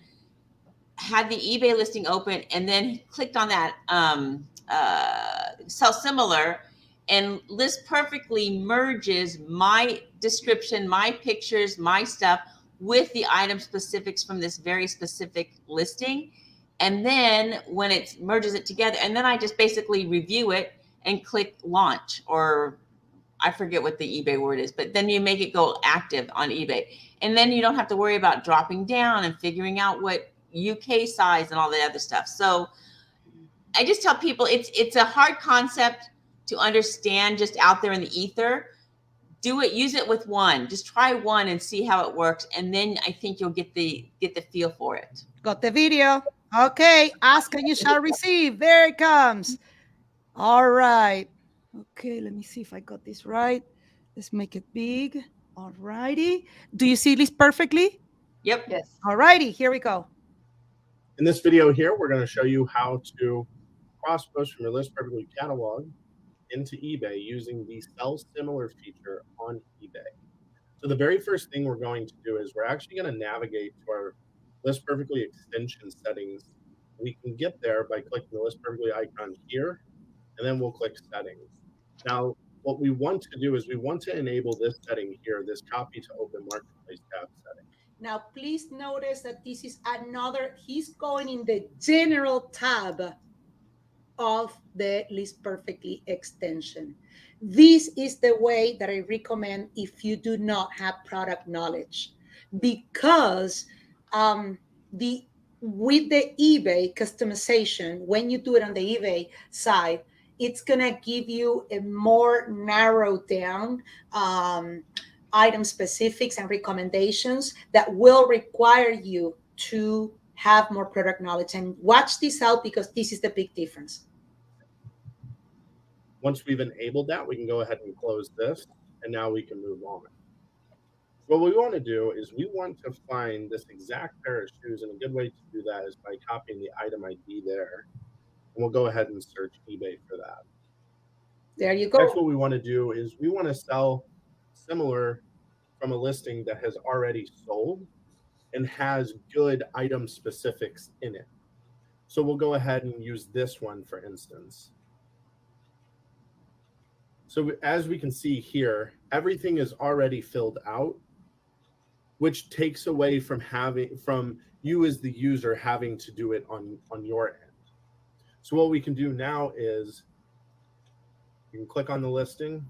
had the eBay listing open, and then clicked on that sell similar, and List Perfectly merges my description, my pictures, my stuff with the item specifics from this very specific listing. And then when it merges it together, and then I just basically review it and click launch, or I forget what the eBay word is, but then you make it go active on eBay. And then you don't have to worry about dropping down and figuring out what UK size and all that other stuff. So I just tell people it's a hard concept to understand just out there in the ether. Do it, use it with one. Just try one and see how it works. And then I think you'll get the feel for it. Got the video. Okay, ask and you shall receive. There it comes. All right. Okay, let me see if I got this right. Let's make it big. All righty. Do you see this perfectly? Yep. Yes. All righty, here we go. In this video here, we're going to show you how to cross post from your List Perfectly catalog into eBay using the sell similar feature on eBay. So the very first thing we're going to do is we're actually going to navigate to our List Perfectly extension settings. We can get there by clicking the List Perfectly icon here, and then we'll click settings. Now, what we want to do is we want to enable this setting here, this copy to open marketplace tab setting. Now, please notice that this is another, he's going in the general tab of the List Perfectly extension. This is the way that I recommend if you do not have product knowledge, because with the eBay customization, when you do it on the eBay side, it's gonna give you a more narrowed down item specifics and recommendations that will require you to have more product knowledge. And watch this out, because this is the big difference. Once we've enabled that, we can go ahead and close this, and now we can move on. What we want to do is we want to find this exact pair of shoes, and a good way to do that is by copying the item ID there. And we'll go ahead and search eBay for that. There you go. Next, what we want to do is we want to sell similar from a listing that has already sold and has good item specifics in it. So we'll go ahead and use this one, for instance. So as we can see here, everything is already filled out, which takes away from you as the user having to do it on your end. So what we can do now is you can click on the listing,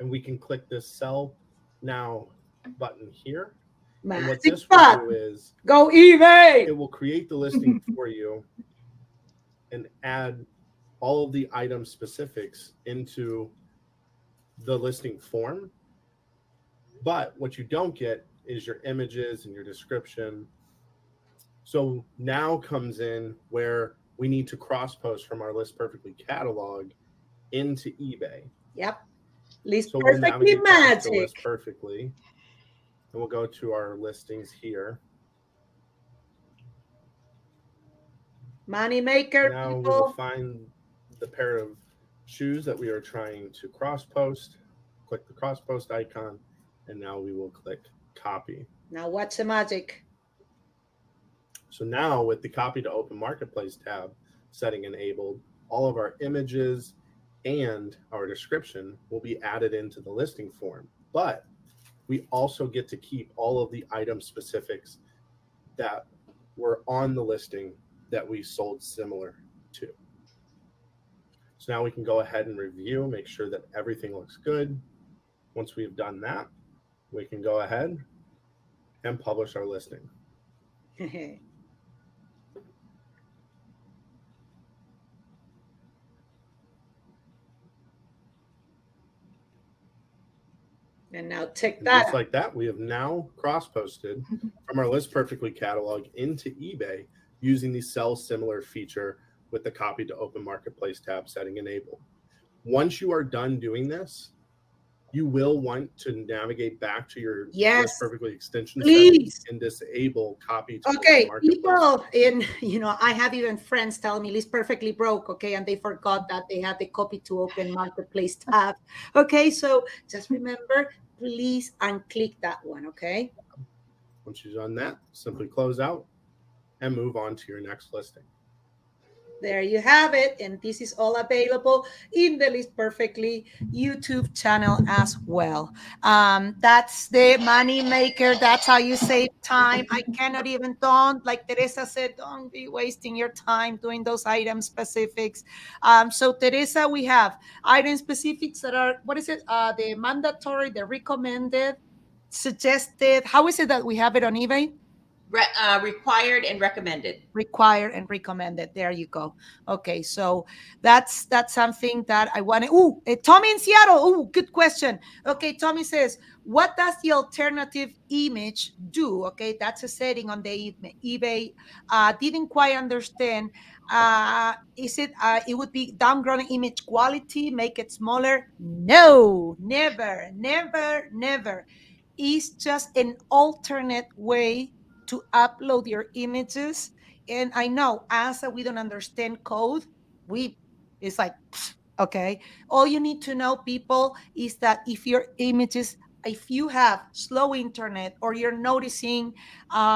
and we can click this Sell Now button here. And what this will do is go eBay. It will create the listing for you and add all of the item specifics into the listing form. But what you don't get is your images and your description. So now comes in where we need to cross post from our List Perfectly catalog into eBay. Yep. List So Perfectly we'll magic. List Perfectly. And we'll go to our listings here. Money maker. Now people. we'll find the pair of shoes that we are trying to cross post. Click the cross post icon, and now we will click copy. Now watch the magic. So now with the copy to open marketplace tab setting enabled, all of our images and our description will be added into the listing form. But we also get to keep all of the item specifics that were on the listing that we sold similar to. So now we can go ahead and review, make sure that everything looks good. Once we've done that, we can go ahead and publish our listing. And now take that. Just like that, we have now cross-posted from our List Perfectly catalog into eBay using the Sell Similar feature with the Copy to Open Marketplace tab setting enabled. Once you are done doing this, you will want to navigate back to your List Perfectly extension settings and disable Copy to Open Marketplace. People I have even friends tell me List Perfectly broke, okay, and they forgot that they had the Copy to Open Marketplace tab. Okay, so just remember, please unclick that one, okay? Once you've done that, simply close out and move on to your next listing. There you have it. And this is all available in the List Perfectly YouTube channel as well. That's the money maker. That's how you save time. I cannot even, like Theresa said, don't be wasting your time doing those item specifics. So Theresa, we have item specifics that are, what is it? The mandatory, the recommended, suggested. How is it that we have it on eBay? Required and recommended. Required and recommended. There you go. Okay, so that's something that I want to. Tommy in Seattle. Good question. Okay, Tommy says, what does the alternative image do? Okay, that's a setting on the eBay. Didn't quite understand. Is it? It would be downgrading image quality, make it smaller? No, never, never, never. It's just an alternate way to upload your images And I know as we don't understand code, it's like, okay. All you need to know, people, is that if you have slow internet, or you're noticing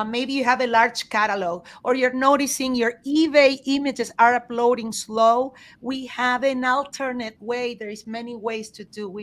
maybe you have a large catalog, or you're noticing your eBay images are uploading slow, we have an alternate way. There is many ways to do.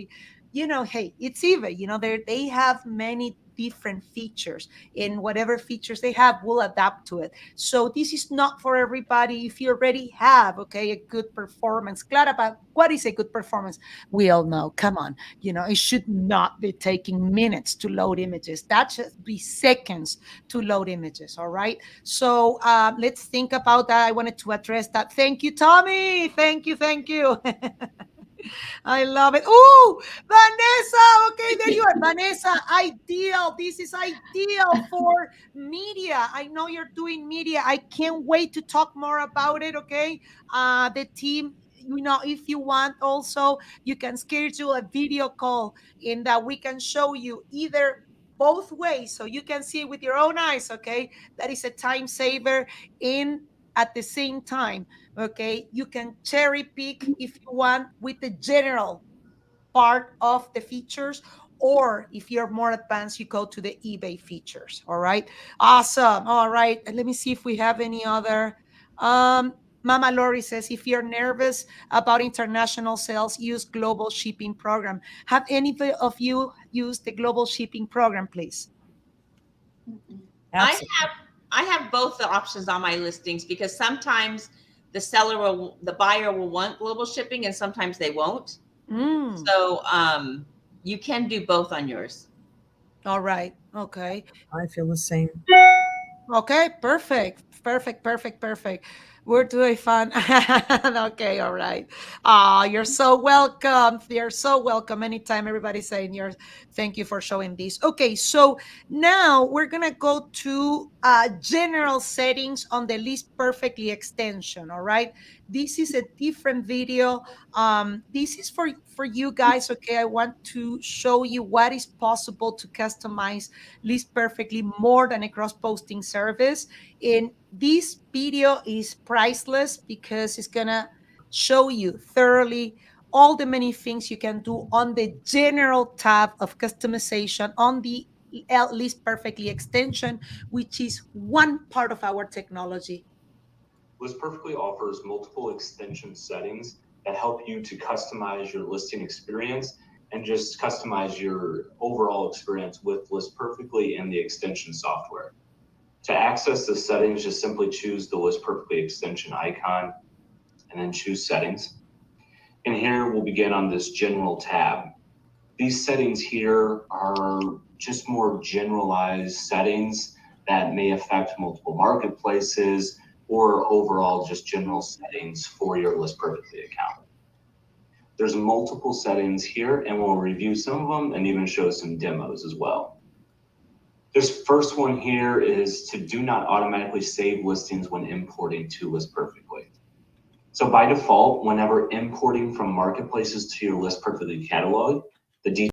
Hey, it's eBay. They have many different features, and whatever features they have, we'll adapt to it. So this is not for everybody. If you already have, okay, a good performance, Clara, but what is a good performance? We all know. Come on, it should not be taking minutes to load images. That should be seconds to load images. All right. So let's think about that. I wanted to address that. Thank you, Tommy. Thank you. Thank you. I love it. Oh, Vanessa. Okay, there you are. Vanessa, ideal. This is ideal for media. I know you're doing media. I can't wait to talk more about it. Okay. The team, if you want also, you can schedule a video call in that we can show you either both ways so you can see it with your own eyes. Okay. That is a time saver in at the same time. Okay, you can cherry pick if you want with the general part of the features, or if you're more advanced, you go to the eBay features. All right, awesome. All right, and let me see if we have any other. Mama Lori says, if you're nervous about international sales, use global shipping program. Have any of you used the global shipping program, please? I have both the options on my listings, because sometimes the buyer will want global shipping, and sometimes they won't. So you can do both on yours. All right. Okay. I feel the same. Okay, perfect. Perfect, perfect, perfect. We're doing fun. Okay, all right. You're so welcome. You're so welcome. Anytime everybody's saying thank you for showing this. Okay, so now we're gonna go to general settings on the List Perfectly extension. All right. This is a different video. This is for you guys. Okay, I want to show you what is possible to customize List Perfectly more than a cross-posting service. And this video is priceless because it's gonna show you thoroughly all the many things you can do on the general tab of customization on the List Perfectly extension, which is one part of our technology. List Perfectly offers multiple extension settings that help you to customize your listing experience and just customize your overall experience with List Perfectly and the extension software. To access the settings, just simply choose the List Perfectly extension icon and then choose settings. And here we'll begin on this general tab. These settings here are just more generalized settings that may affect multiple marketplaces or overall just general settings for your List Perfectly account. There's multiple settings here, and we'll review some of them and even show some demos as well. This first one here is to do not automatically save listings when importing to List Perfectly. So by default, whenever importing from marketplaces to your List Perfectly catalog, the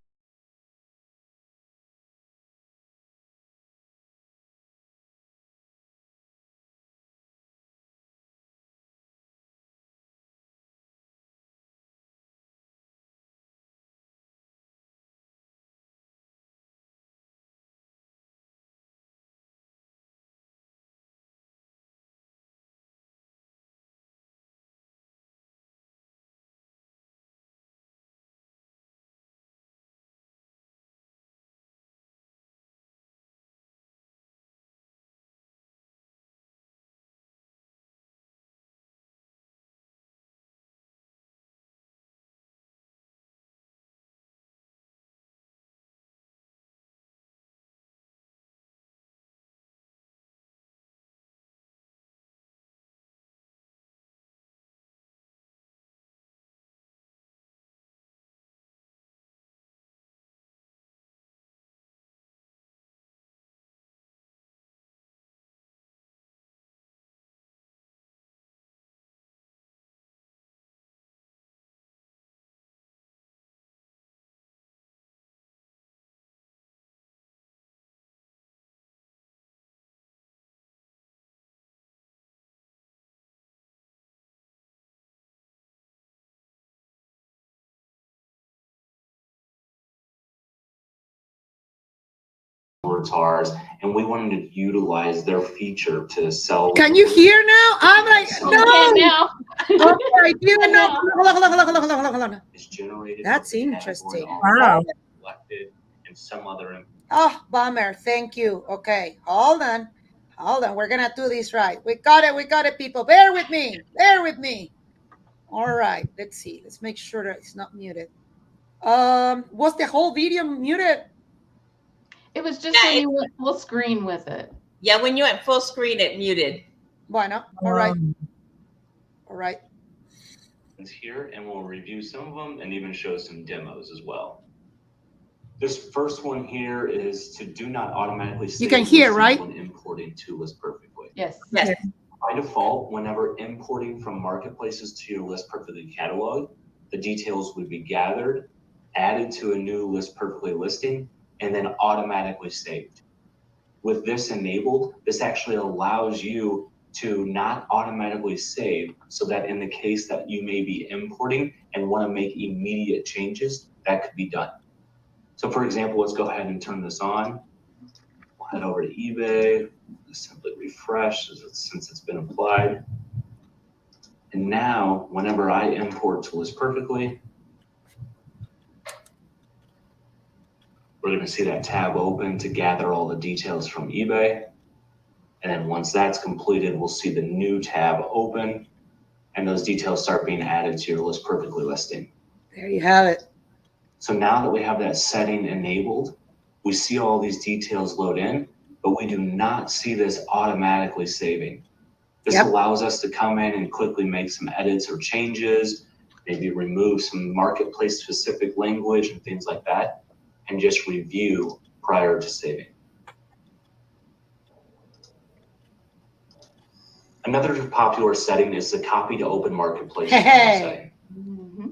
to ours, and we wanted to utilize their feature to sell. Can you hear now? I'm like, Oh, okay, no. now. Okay, even now. Hold on. Is generated. That's with the interesting. category Wow. already selected and some other. Oh, bummer. Thank you. Okay, hold on. We're gonna do this right. We got it, people. Bear with me. All right, let's see. Let's make sure that it's not muted. Was the whole video muted? It was just when you went full screen with it. Yeah, when you went full screen, it muted. Bueno. All right. Here, and we'll review some of them and even show some demos as well. This first one here is to do not automatically. You can hear, right? When importing to List Perfectly. Yes. Yes. By default, whenever importing from marketplaces to your List Perfectly catalog, the details would be gathered, added to a new List Perfectly listing, and then automatically saved. With this enabled, this actually allows you to not automatically save, so that in the case that you may be importing and want to make immediate changes, that could be done. So for example, let's go ahead and turn this on. We'll head over to eBay, simply refresh since it's been applied. And now, whenever I import to List Perfectly, we're going to see that tab open to gather all the details from eBay. And then once that's completed, we'll see the new tab open and those details start being added to your List Perfectly listing. There you have it. So now that we have that setting enabled, we see all these details load in, but we do not see this automatically saving. This allows us to come in and quickly make some edits or changes, maybe remove some marketplace specific language and things like that, and just review prior to saving. Another popular setting is the copy to open marketplace setting. Mm-hmm.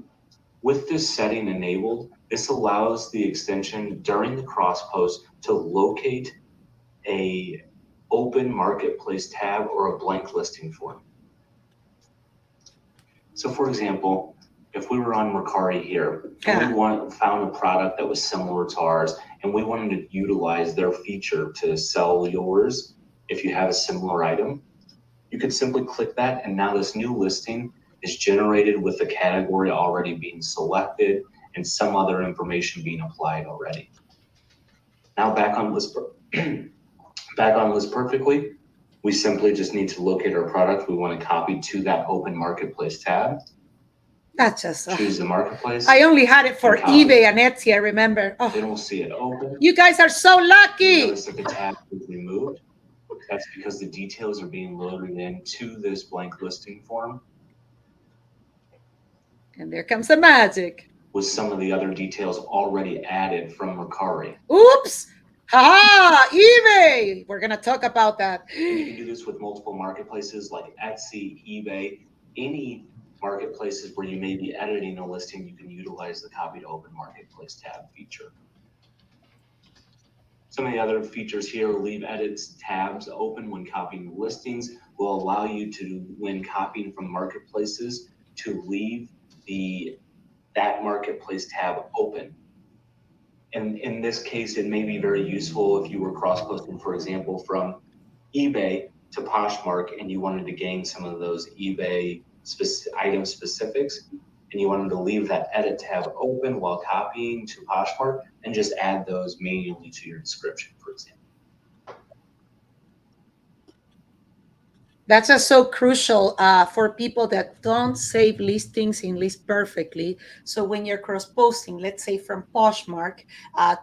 With this setting enabled, this allows the extension during the cross post to locate a open marketplace tab or a blank listing form. So for example, if we were on Mercari here, and we found a product that was similar to ours, and we wanted to utilize their feature to sell yours, if you have a similar item, you could simply click that, and now this new listing is generated with the category already being selected and some other information being applied already. Now back on List Perfectly, we simply just need to locate our product we want to copy to that open marketplace tab. That's just choose the marketplace. I only had it for eBay and Etsy, I remember. Oh, then we'll see it open. you guys are so lucky. Notice that the tab is removed. That's because the details are being loaded into this blank listing form. And there comes the magic. With some of the other details already added from Mercari. Oops. Ha! eBay. We're going to talk about that. And you can do this with multiple marketplaces like Etsy, eBay, any marketplaces where you may be editing a listing, you can utilize the copy to open marketplace tab feature. Some of the other features here, leave edits tabs open when copying listings, will allow you to, when copying from marketplaces, to leave that marketplace tab open. And in this case, it may be very useful if you were cross-posting, for example, from eBay to Poshmark, and you wanted to gain some of those eBay item specifics, and you wanted to leave that edit tab open while copying to Poshmark, and just add those manually to your description, for example. That's just so crucial for people that don't save listings in List Perfectly. So when you're cross-posting, let's say from Poshmark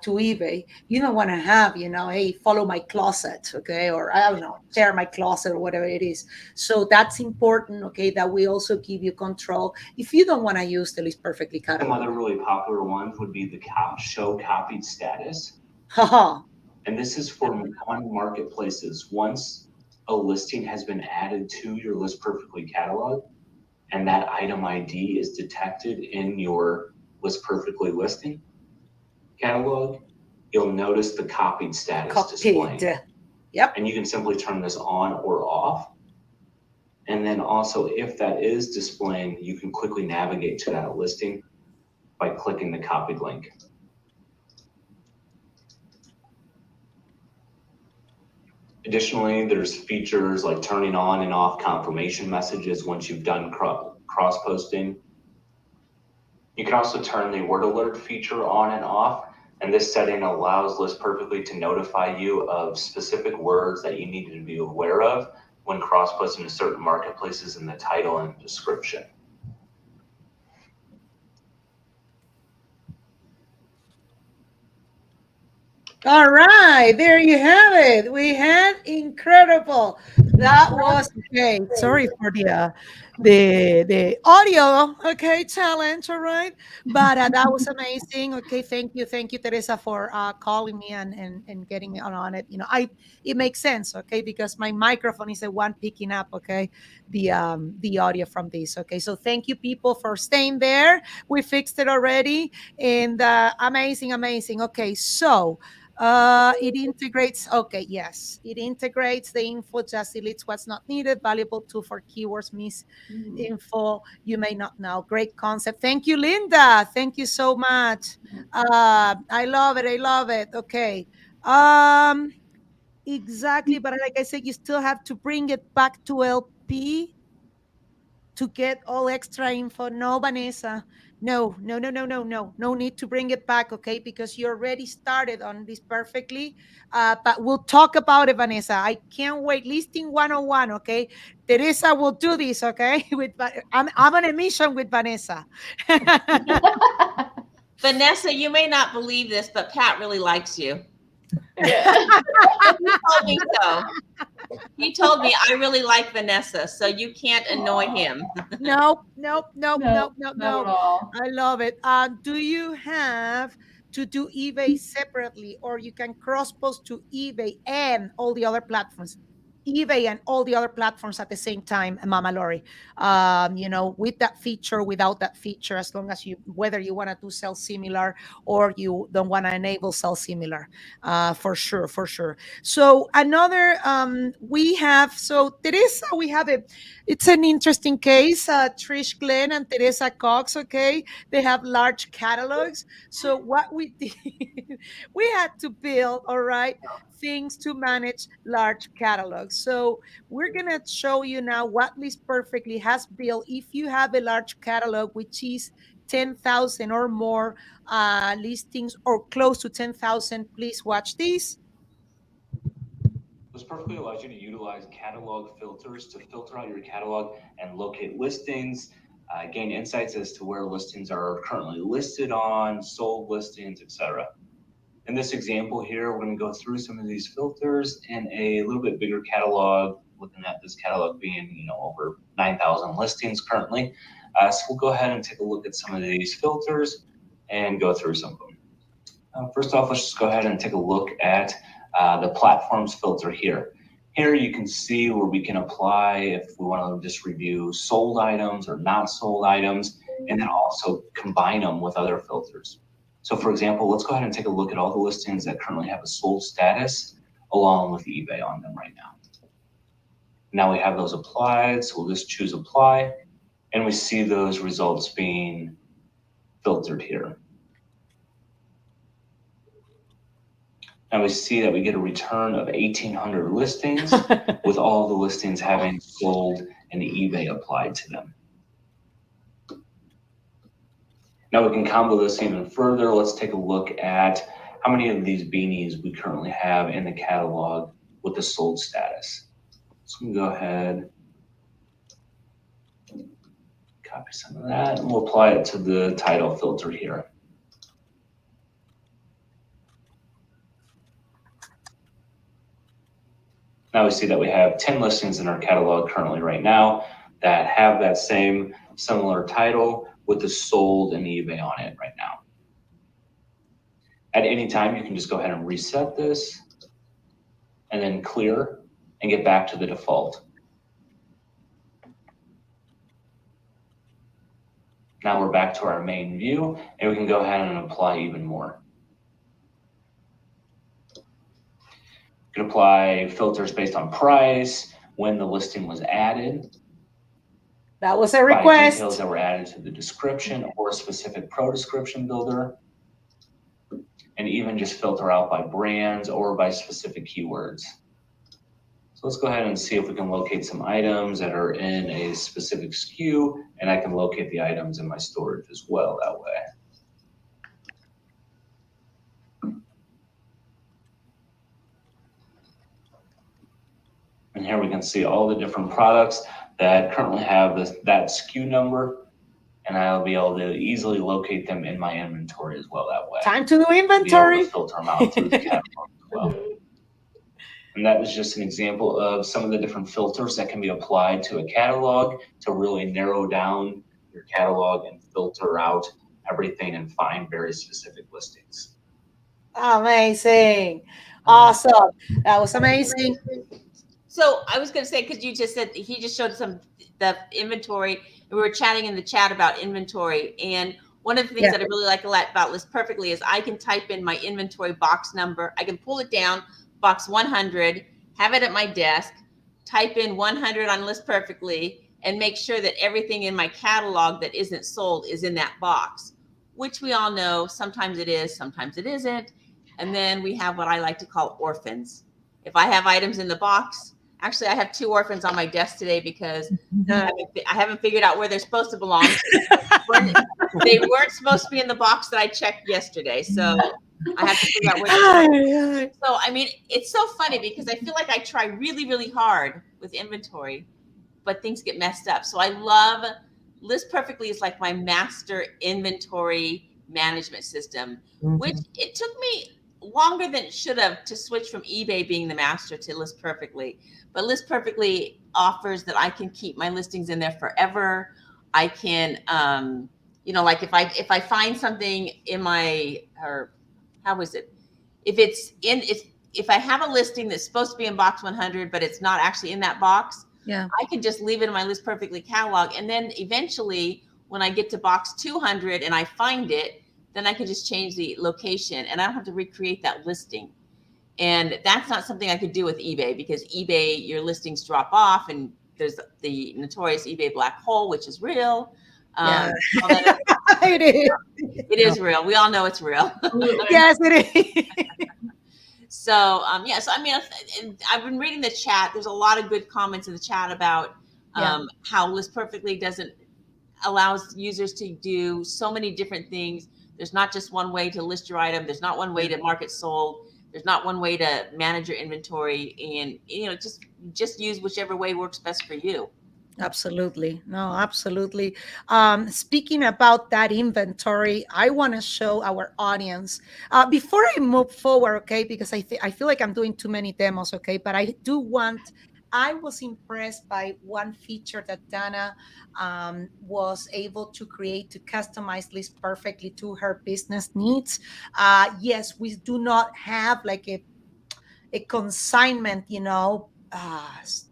to eBay, you don't want to have, hey, follow my closet, okay? Or I don't know, share my closet or whatever it is. So that's important, okay, that we also give you control if you don't want to use the List Perfectly catalog. Some other really popular ones would be the show copied status. And this is for on marketplaces. Once a listing has been added to your List Perfectly catalog, and that item ID is detected in your List Perfectly listing catalog, you'll notice the copied status displaying. Yep. And you can simply turn this on or off. And then also, if that is displaying, you can quickly navigate to that listing by clicking the copied link. Additionally, there's features like turning on and off confirmation messages once you've done cross-posting. You can also turn the word alert feature on and off, and this setting allows List Perfectly to notify you of specific words that you need to be aware of when cross-posting to certain marketplaces in the title and description. All right, there you have it. We had incredible. That was okay. Sorry for the audio, okay, challenge, all right. But that was amazing. Okay, thank you, Teresa, for calling me and getting me on it. You know, it makes sense, okay, because my microphone is the one picking up, okay, the audio from this. Okay, so thank you, people, for staying there. We fixed it already, and amazing. Okay, so. It integrates, okay, yes, it integrates the info, just deletes what's not needed, valuable tool for keywords, info you may not know. Great concept. Thank you, Linda. Thank you so much. I love it. Okay. Exactly, but like I said, you still have to bring it back to LP to get all extra info. No, Vanessa. No need to bring it back, okay? Because you already started on this perfectly. But we'll talk about it, Vanessa. I can't wait. Listing 101, okay? Teresa will do this, okay? I'm on a mission with Vanessa. Vanessa, you may not believe this, but Pat really likes you. Yeah. He told me so. He told me I really like Vanessa, so you can't annoy him. Nope. Not at all. I love it. Do you have to do eBay separately, or you can cross post to eBay and all the other platforms? eBay and all the other platforms at the same time, Mama Lori. You know, with that feature, without that feature, as long as whether you want to do sell similar or you don't want to enable sell similar, for sure. So another, we have, so Teresa, we have it's an interesting case. Trish Glenn and Theresa Cox, okay, they have large catalogs. So what we did, we had to build, all right, things to manage large catalogs. So we're gonna show you now what List Perfectly has built. If you have a large catalog, which is 10,000 or more listings or close to 10,000, please watch this. This perfectly allows you to utilize catalog filters to filter out your catalog and locate listings, gain insights as to where listings are currently listed on, sold listings, etc. In this example here, we're going to go through some of these filters in a little bit bigger catalog, looking at this catalog being, you know, over 9,000 listings currently. So we'll go ahead and take a look at some of these filters and go through some of them. First off, let's just go ahead and take a look at the platforms filter here. Here you can see where we can apply if we want to just review sold items or not sold items, and then also combine them with other filters. So for example, let's go ahead and take a look at all the listings that currently have a sold status along with eBay on them right now. Now we have those applied, so we'll just choose apply, and we see those results being filtered here. Now we see that we get a return of 1,800 listings with all the listings having sold and eBay applied to them. Now we can combo this even further. Let's take a look at how many of these beanies we currently have in the catalog with the sold status. So we can go ahead, copy some of that, and we'll apply it to the title filter here. Now we see that we have 10 listings in our catalog currently right now that have that same similar title with the sold and eBay on it right now. At any time, you can just go ahead and reset this and then clear and get back to the default. Now we're back to our main view and we can go ahead and apply even more. You can apply filters based on price, when the listing was added. That was a request. Details that were added to the description or a specific pro description builder. And even just filter out by brands or by specific keywords. So let's go ahead and see if we can locate some items that are in a specific SKU, and I can locate the items in my storage as well that way. And here we can see all the different products that currently have that SKU number, and I'll be able to easily locate them in my inventory as well that way. Time to do Be able inventory. to filter them out through the catalog as well. And that is just an example of some of the different filters that can be applied to a catalog to really narrow down your catalog and filter out everything and find very specific listings. Amazing. Awesome. That was amazing. So I was going to say, because you just said he just showed the inventory, and we were chatting in the chat about inventory. And one of the things that I really like a lot about List Perfectly is I can type in my inventory box number. I can pull it down, box 100, have it at my desk, type in 100 on List Perfectly, and make sure that everything in my catalog that isn't sold is in that box, which we all know sometimes it is, sometimes it isn't. And then we have what I like to call orphans. If I have items in the box, actually I have 2 orphans on my desk today because I haven't figured out where they're supposed to belong. They weren't supposed to be in the box that I checked yesterday. So I have to figure out where they're going. So, I mean, it's so funny because I feel like I try really, really hard with inventory, but things get messed up. So I love List Perfectly is like my master inventory management system, which it took me longer than it should have to switch from eBay being the master to List Perfectly. But List Perfectly offers that I can keep my listings in there forever. I can, you know, like if I find something in my, or how is it? If I have a listing that's supposed to be in box 100, but it's not actually in that box, I can just leave it in my List Perfectly catalog. And then eventually when I get to box 200 and I find it, then I can just change the location and I don't have to recreate that listing. And that's not something I could do with eBay because eBay, your listings drop off and there's the notorious eBay black hole, which is real. It is. It is real. We all know it's real. Yes, it is. So, so I mean, I've been reading the chat. There's a lot of good comments in the chat about how List Perfectly allows users to do so many different things. There's not just one way to list your item. There's not one way to mark it sold. There's not one way to manage your inventory, and you know, just use whichever way works best for you. Absolutely. No, absolutely. Speaking about that inventory, I want to show our audience before I move forward, okay, because I feel like I'm doing too many demos, okay, but I was impressed by one feature that Danna was able to create to customize List Perfectly to her business needs. Yes, we do not have like a consignment, you know,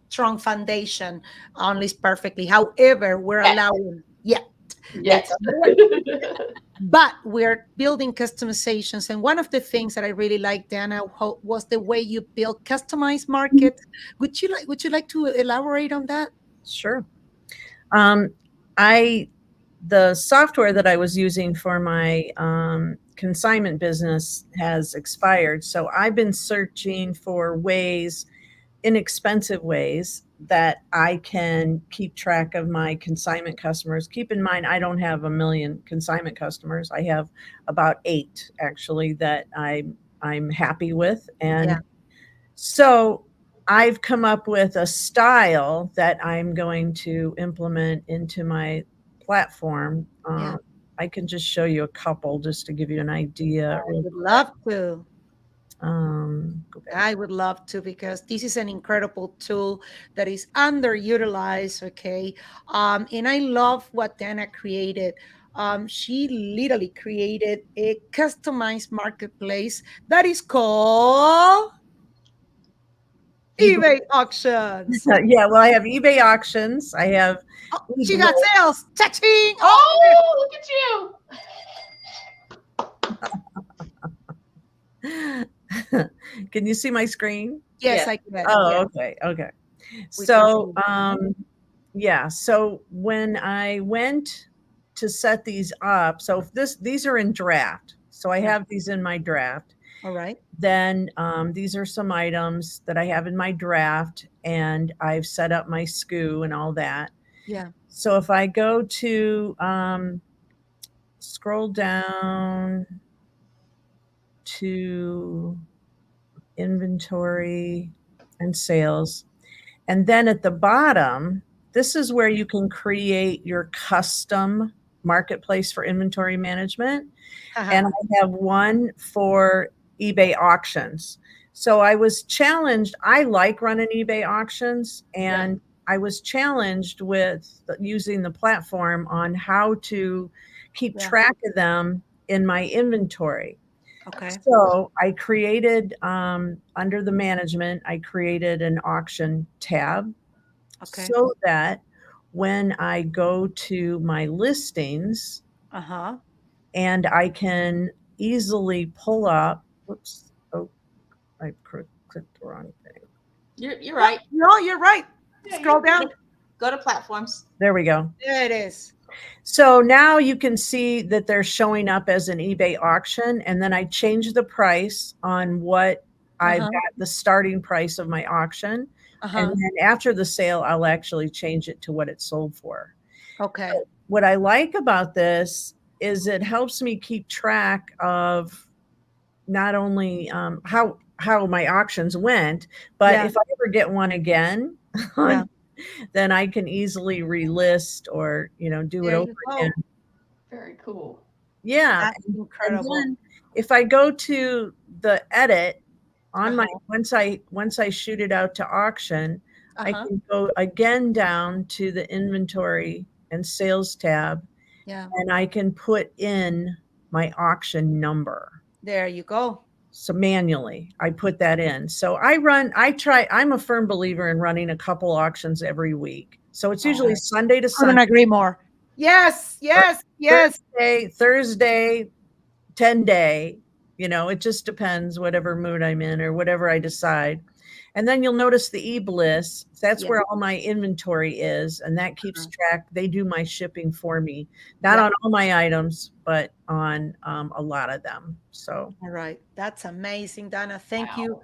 strong foundation on List Perfectly. However, we're allowing, but we're building customizations. And one of the things that I really liked, Danna, was the way you build customized markets. Would you like to elaborate on that? Sure. The software that I was using for my consignment business has expired. So I've been searching for inexpensive ways that I can keep track of my consignment customers. Keep in mind, I don't have 1 million consignment customers. I have about 8 actually that I'm happy with. And so I've come up with a style that I'm going to implement into my platform. I can just show you a couple just to give you an idea. I would love to. I would love to, because this is an incredible tool that is underutilized. Okay. And I love what Danna created. She literally created a customized marketplace that is called eBay auctions. Well, I have eBay auctions. I have. She got sales. Cha-ching! Oh, look at you. Can you see my screen? Yes, I can. Oh, okay. So, so when I went to set these up, so these are in draft. So I have these in my draft. All right. Then these are some items that I have in my draft, and I've set up my SKU and all that. Yeah. So if I go to scroll down to inventory and sales, and then at the bottom, this is where you can create your custom marketplace for inventory management. And I have one for eBay auctions. So I was challenged. I like running eBay auctions, and I was challenged with using the platform on how to keep track of them in my inventory. Okay. So I created, under the management, I created an auction tab. Okay. So that when I go to my listings, and I can easily pull up, whoops, oh, I clicked the wrong thing. You're right. No, you're right. Scroll down. Go to platforms. There we go. There it is. So now you can see that they're showing up as an eBay auction, and then I change the price on what I've got, the starting price of my auction. And then after the sale, I'll actually change it to what it sold for. Okay. So what I like about this is it helps me keep track of not only how my auctions went, but if I ever get one again, then I can easily relist or, do it over again. Very cool. Yeah. That's incredible. And then if I go to the edit on my, once I shoot it out to auction, I can go again down to the inventory and sales tab. And I can put in my auction number. There you go. So manually, I put that in. So I'm a firm believer in running a couple auctions every week. So it's usually Sunday to Sunday. Couldn't agree more. Yes. Thursday, 10-day. It just depends whatever mood I'm in or whatever I decide. And then you'll notice the eBliss. That's where all my inventory is, and that keeps track. They do my shipping for me, not on all my items, but on a lot of them. So, all right, that's amazing, Danna. Thank you.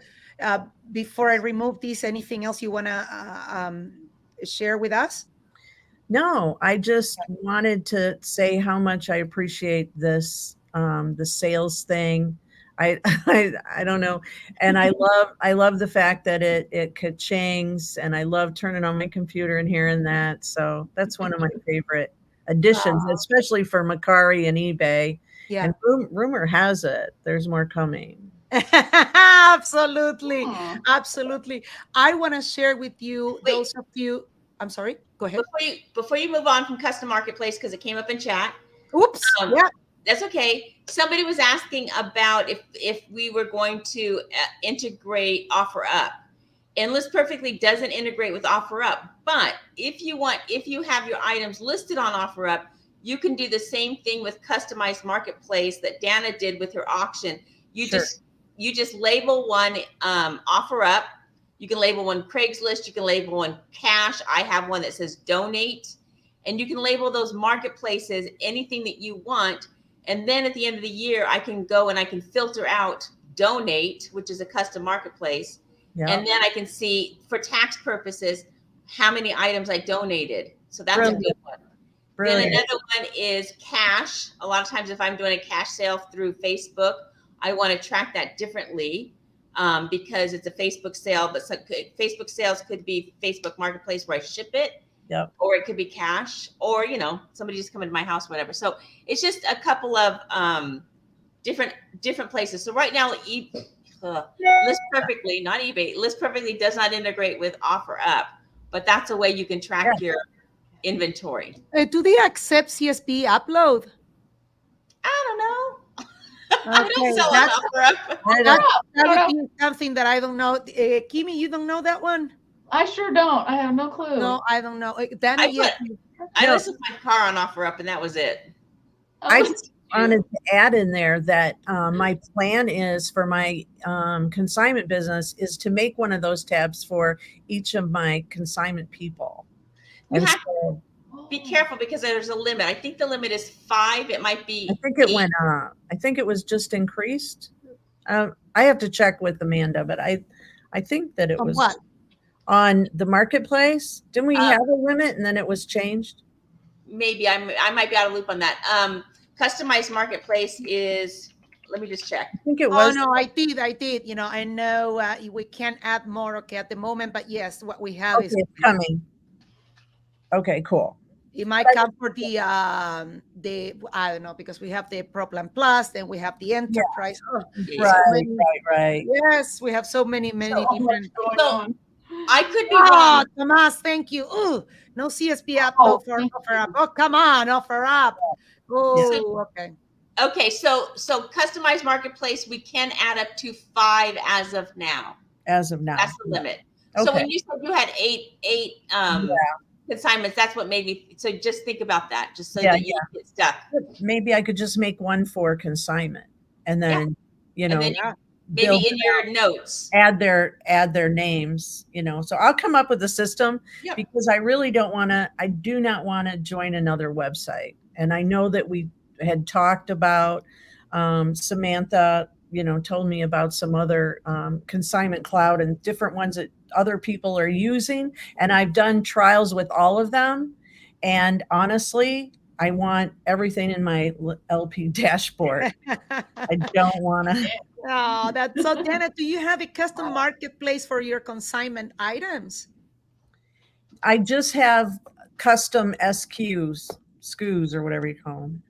Before I remove this, anything else you want to share with us? No, I just wanted to say how much I appreciate this, the sales thing. I don't know. And I love the fact that it ka-chings, and I love turning on my computer and hearing that. So that's one of my favorite additions, especially for Mercari and eBay. Yeah. And rumor has it there's more coming. Absolutely. Absolutely. I want to share with you those of you. I'm sorry. Go ahead. Before you move on from custom marketplace, because it came up in chat. Oops. That's okay. Somebody was asking about if we were going to integrate OfferUp. And List Perfectly doesn't integrate with OfferUp. But if you have your items listed on OfferUp, you can do the same thing with customized marketplace that Danna did with her auction. You just label one OfferUp. You can label one Craigslist. You can label one Cash. I have one that says Donate. And you can label those marketplaces anything that you want. And then at the end of the year, I can go and I can filter out Donate, which is a custom marketplace. Yep. And then I can see, for tax purposes, how many items I donated. So that's a good one. Brilliant. Then another one is Cash. A lot of times if I'm doing a cash sale through Facebook, I want to track that differently because it's a Facebook sale. But Facebook sales could be Facebook Marketplace where I ship it. Yep. Or it could be Cash, or somebody just come into my house, whatever. So it's just a couple of different places. So right now, List Perfectly, not eBay, List Perfectly does not integrate with OfferUp, but that's a way you can track your inventory. Do they accept CSV upload? I don't know. Okay, I don't sell on OfferUp. That would be something that I don't know. Kimmy, you don't know that one? I sure don't. I have no clue. No, I don't know. Danna, I listed my car on OfferUp, and that was it. I just wanted to add in there that my plan is for my consignment business is to make one of those tabs for each of my consignment people. And so be careful because there's a limit. I think the limit is 5. It might be. I think it 8. went up. I think it was just increased. I have to check with Amanda, but I think that it On was what? on the marketplace. Didn't we have a limit and then it was changed? Maybe I might be out of loop on that. Customized marketplace is. Let me just check. I think it was. Oh no, I did. You know, I know we can't add more. Okay, at the moment, but yes, what we have Okay, is it's coming. Okay, cool. It might come for the I don't know, because we have the Pro Plan Plus, then we have the Enterprise. Yeah. Oh, Right. Yes, we have so many different. Going on. I could be wrong. Tomas, thank you. Ooh, no CSP upload for offer up. Oh, come on, offer up. Oh, okay. Okay, so customized marketplace, we can add up to 5 as of now. As of now. That's the limit. Okay. So when you said you had eight consignments, that's what made me. So just think about that, just so that you don't get stuck. Maybe I could just make one for consignment, and then you know, maybe in your notes add their names. You know, so I'll come up with a system because I really don't want to. I do not want to join another website, and I know that we had talked about Samantha. You know, told me about some other consignment cloud and different ones that other people are using. And I've done trials with all of them. And honestly, I want everything in my LP dashboard. I don't want to. Oh, that's so. Danna, do you have a custom marketplace for your consignment items? I just have custom SKUs or whatever you call them.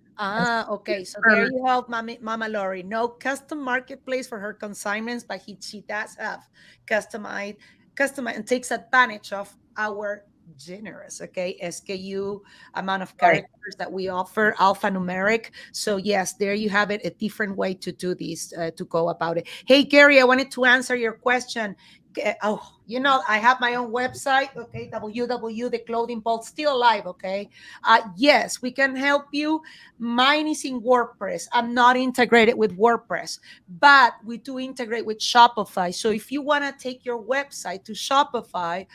Okay. So there you have Mama Lori. No custom marketplace for her consignments, but she does have customized and takes advantage of our generous, SKU amount of characters that we offer, alphanumeric. So yes, there you have it, a different way to do this, to go about it. Hey, Gary, I wanted to answer your question. Oh, you know, I have my own website, www, the clothing vault, still alive, yes, we can help you. Mine is in WordPress. I'm not integrated with WordPress, but we do integrate with Shopify. So if you want to take your website to Shopify,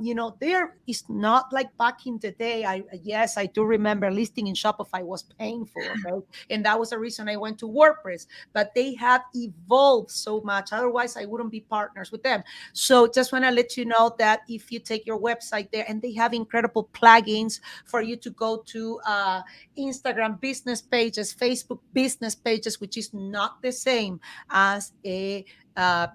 you know, there is not like back in the day. I do remember listing in Shopify was painful, and that was the reason I went to WordPress, but they have evolved so much. Otherwise, I wouldn't be partners with them. So just want to let you know that if you take your website there, and they have incredible plugins for you to go to Instagram business pages, Facebook business pages, which is not the same as a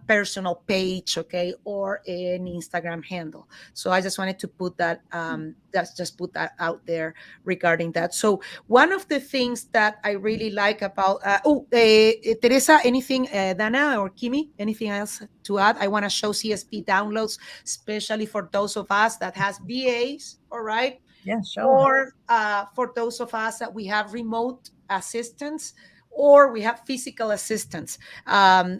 personal page, or an Instagram handle. So I just wanted to put that, put that out there regarding that. So one of the things that I really like about, Teresa, anything, Danna or Kimmy, anything else to add? I want to show CSP downloads, especially for those of us that has VAs, all right? Yeah, sure. Or for those of us that we have remote assistants, or we have physical assistants.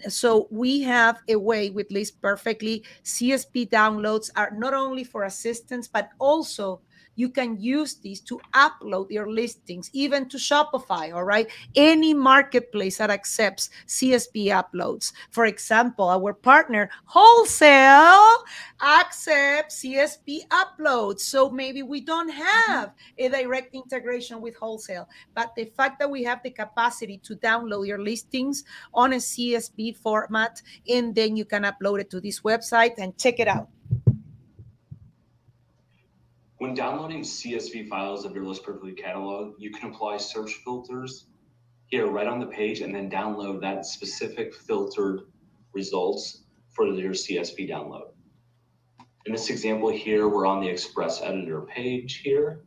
So we have a way with List Perfectly. CSP downloads are not only for assistants, but also you can use these to upload your listings, even to Shopify, all right? Any marketplace that accepts CSP uploads. For example, our partner, Wholesale, accepts CSP uploads. So maybe we don't have a direct integration with Wholesale, but the fact that we have the capacity to download your listings on a CSP format, and then you can upload it to this website and check it out. When downloading CSV files of your List Perfectly catalog, you can apply search filters here right on the page, and then download that specific filtered results for your CSV download. In this example here, we're on the Express Editor page here.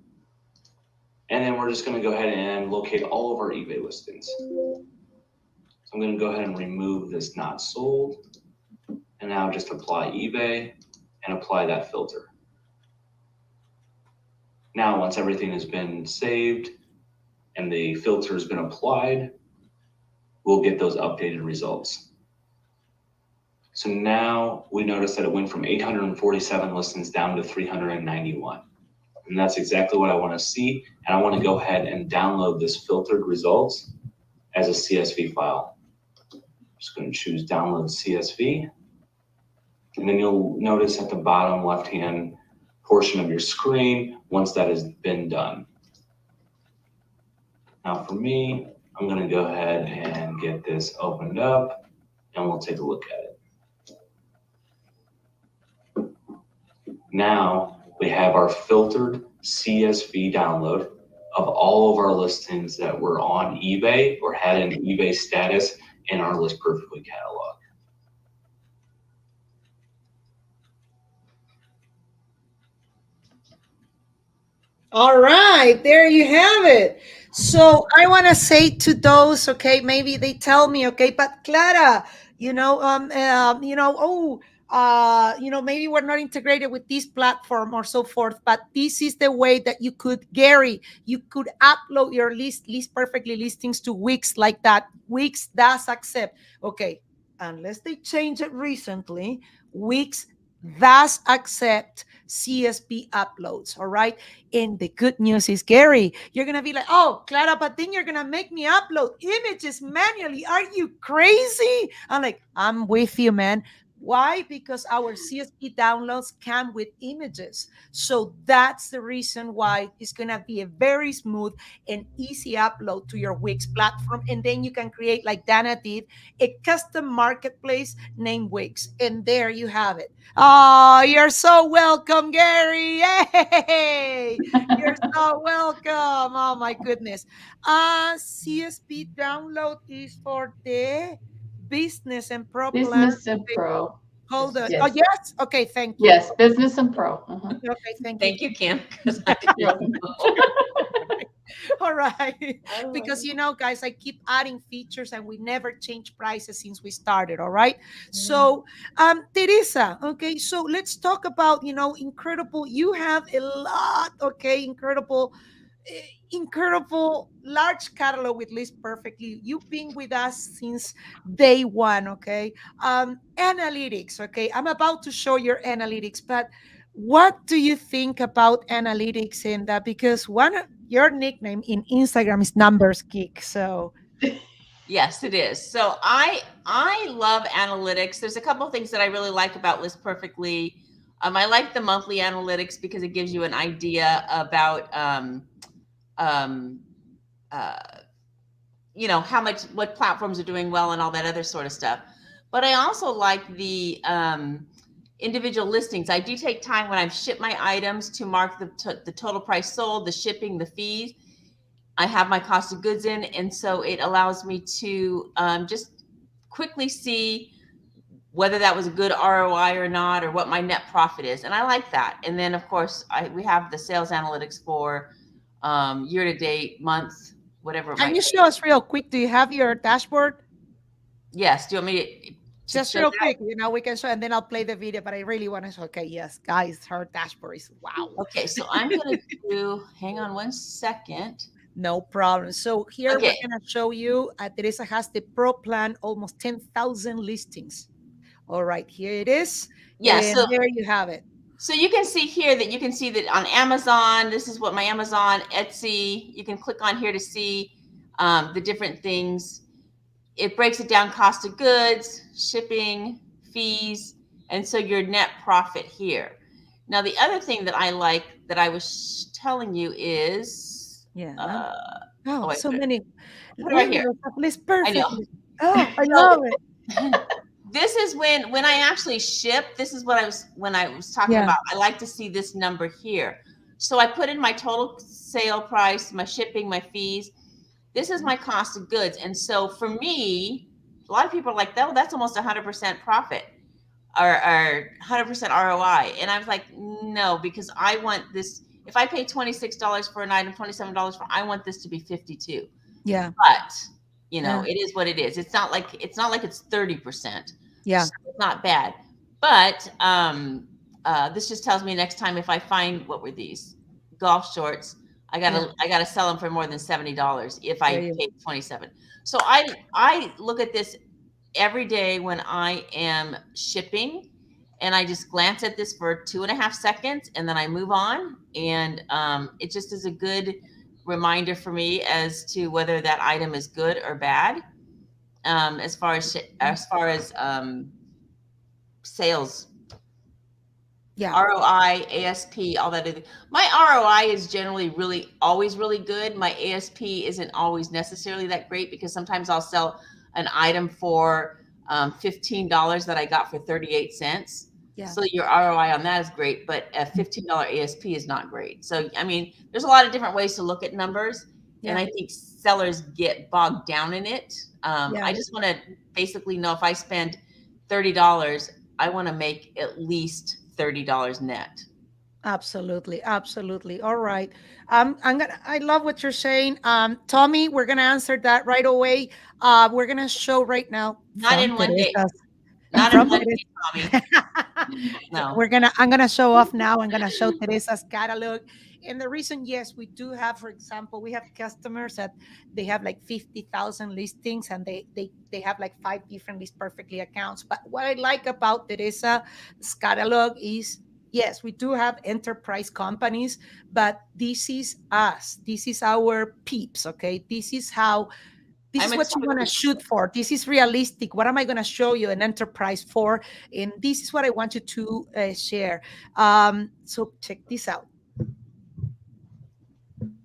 And then we're just going to go ahead and locate all of our eBay listings. So I'm going to go ahead and remove this not sold. And now just apply eBay and apply that filter. Now, once everything has been saved and the filter has been applied, we'll get those updated results. So now we notice that it went from 847 listings down to 391. And that's exactly what I want to see. And I want to go ahead and download this filtered results as a CSV file. I'm just going to choose download CSV. And then you'll notice at the bottom left-hand portion of your screen once that has been done. Now for me, I'm going to go ahead and get this opened up and we'll take a look at it. Now we have our filtered CSV download of all of our listings that were on eBay or had an eBay status in our List Perfectly catalog. All right, there you have it. So I want to say to those, okay, maybe they tell me, okay, but Clara, maybe we're not integrated with this platform or so forth, but this is the way that you could, Gary, you could upload your list perfectly listings to Wix like that. Wix does accept, okay, unless they changed it recently, Wix does accept CSV uploads, all right? And the good news is, Gary, you're going to be like, oh, Clara, but then you're going to make me upload images manually. Are you crazy? I'm like, I'm with you, man. Why? Because our CSV downloads come with images. So that's the reason why it's going to be a very smooth and easy upload to your Wix platform. And then you can create, like Danna did, a custom marketplace named Wix. And there you have it. Oh, you're so welcome, Gary. Yay! You're so welcome. Oh, my goodness. CSV download is for the Business and Pro plan. Business and Pro. Hold on. Yes. Oh, yes. Okay, thank you. Yes, Business and Pro. Okay, thank you, Kim. 'Cause I didn't know. All right. Because, guys, I keep adding features and we never change prices since we started. All right. So, Theresa, okay, so let's talk about, incredible. You have a lot, okay, incredible large catalog with List Perfectly. You've been with us since day one, okay? Analytics, okay? I'm about to show your analytics, but what do you think about analytics in that? Because your nickname in Instagram is Numbers Geek, so. Yes, it is. So I love analytics. There's a couple of things that I really like about List Perfectly. I like the monthly analytics because it gives you an idea about what platforms are doing well and all that other sort of stuff. But I also like the individual listings. I do take time when I've shipped my items to mark the total price sold, the shipping, the fees. I have my cost of goods in, and so it allows me to just quickly see whether that was a good ROI or not, or what my net profit is. And I like that. And then, of course, we have the sales analytics for year to date, month, whatever. Can you show us real quick? Do you have your dashboard? Yes. Do you want me to just real quick? We can show, and then I'll play the video. But I really want to show. Okay, yes, guys, her dashboard is wow. Okay, so I'm going to do. Hang on one second. No problem. So here we're going to show you. Theresa has the Pro plan, almost 10,000 listings. All right, here it is. Yeah. And so there you have it. So you can see here that on Amazon, this is what my Amazon, Etsy, you can click on here to see the different things. It breaks it down, cost of goods, shipping, fees, and so your net profit here. Now, the other thing that I like that I was telling you is, so many. Right here. List Perfectly. I know. Oh, I love it. This is when I actually ship. This is what I was talking about. I like to see this number here. So I put in my total sale price, my shipping, my fees. This is my cost of goods. And so for me, a lot of people are like, oh, that's almost 100% profit or 100% ROI. And I was like, no, because I want this. If I pay $26 for an item, $27 I want this to be $52. Yeah. But it is what it is. It's not like it's 30%. Yeah. So it's not bad. But this just tells me next time if I find, what were these? Golf shorts, I gotta sell them for more than $70 if I pay $27. So I look at this every day when I am shipping, and I just glance at this for 2.5 seconds, and then I move on. And it just is a good reminder for me as to whether that item is good or bad, as far as sales. Yeah. ROI, ASP, all that. My ROI is generally always really good. My ASP isn't always necessarily that great because sometimes I'll sell an item for $15 that I got for 38 cents. Yeah. So your ROI on that is great, but a $15 ASP is not great. So, I mean, there's a lot of different ways to look at numbers. Yeah. And I think sellers get bogged down in it. Yeah. I just want to basically know if I spend $30, I want to make at least $30 net. Absolutely, absolutely. All right. I love what you're saying. Tommy, we're gonna answer that right away. We're gonna show right now Not from in one day. Teresa's. Not From in one day, Tommy. No. I'm gonna show off now. I'm gonna show Teresa's catalog. And the reason, yes, we do have, for example, we have customers that they have like 50,000 listings and they have like 5 different list perfectly accounts. But what I like about Teresa's catalog is, yes, we do have enterprise companies, but this is us. This is our peeps, okay? This is what you want to shoot for. This is realistic. What am I going to show you an enterprise for? And this is what I want you to share. So check this out.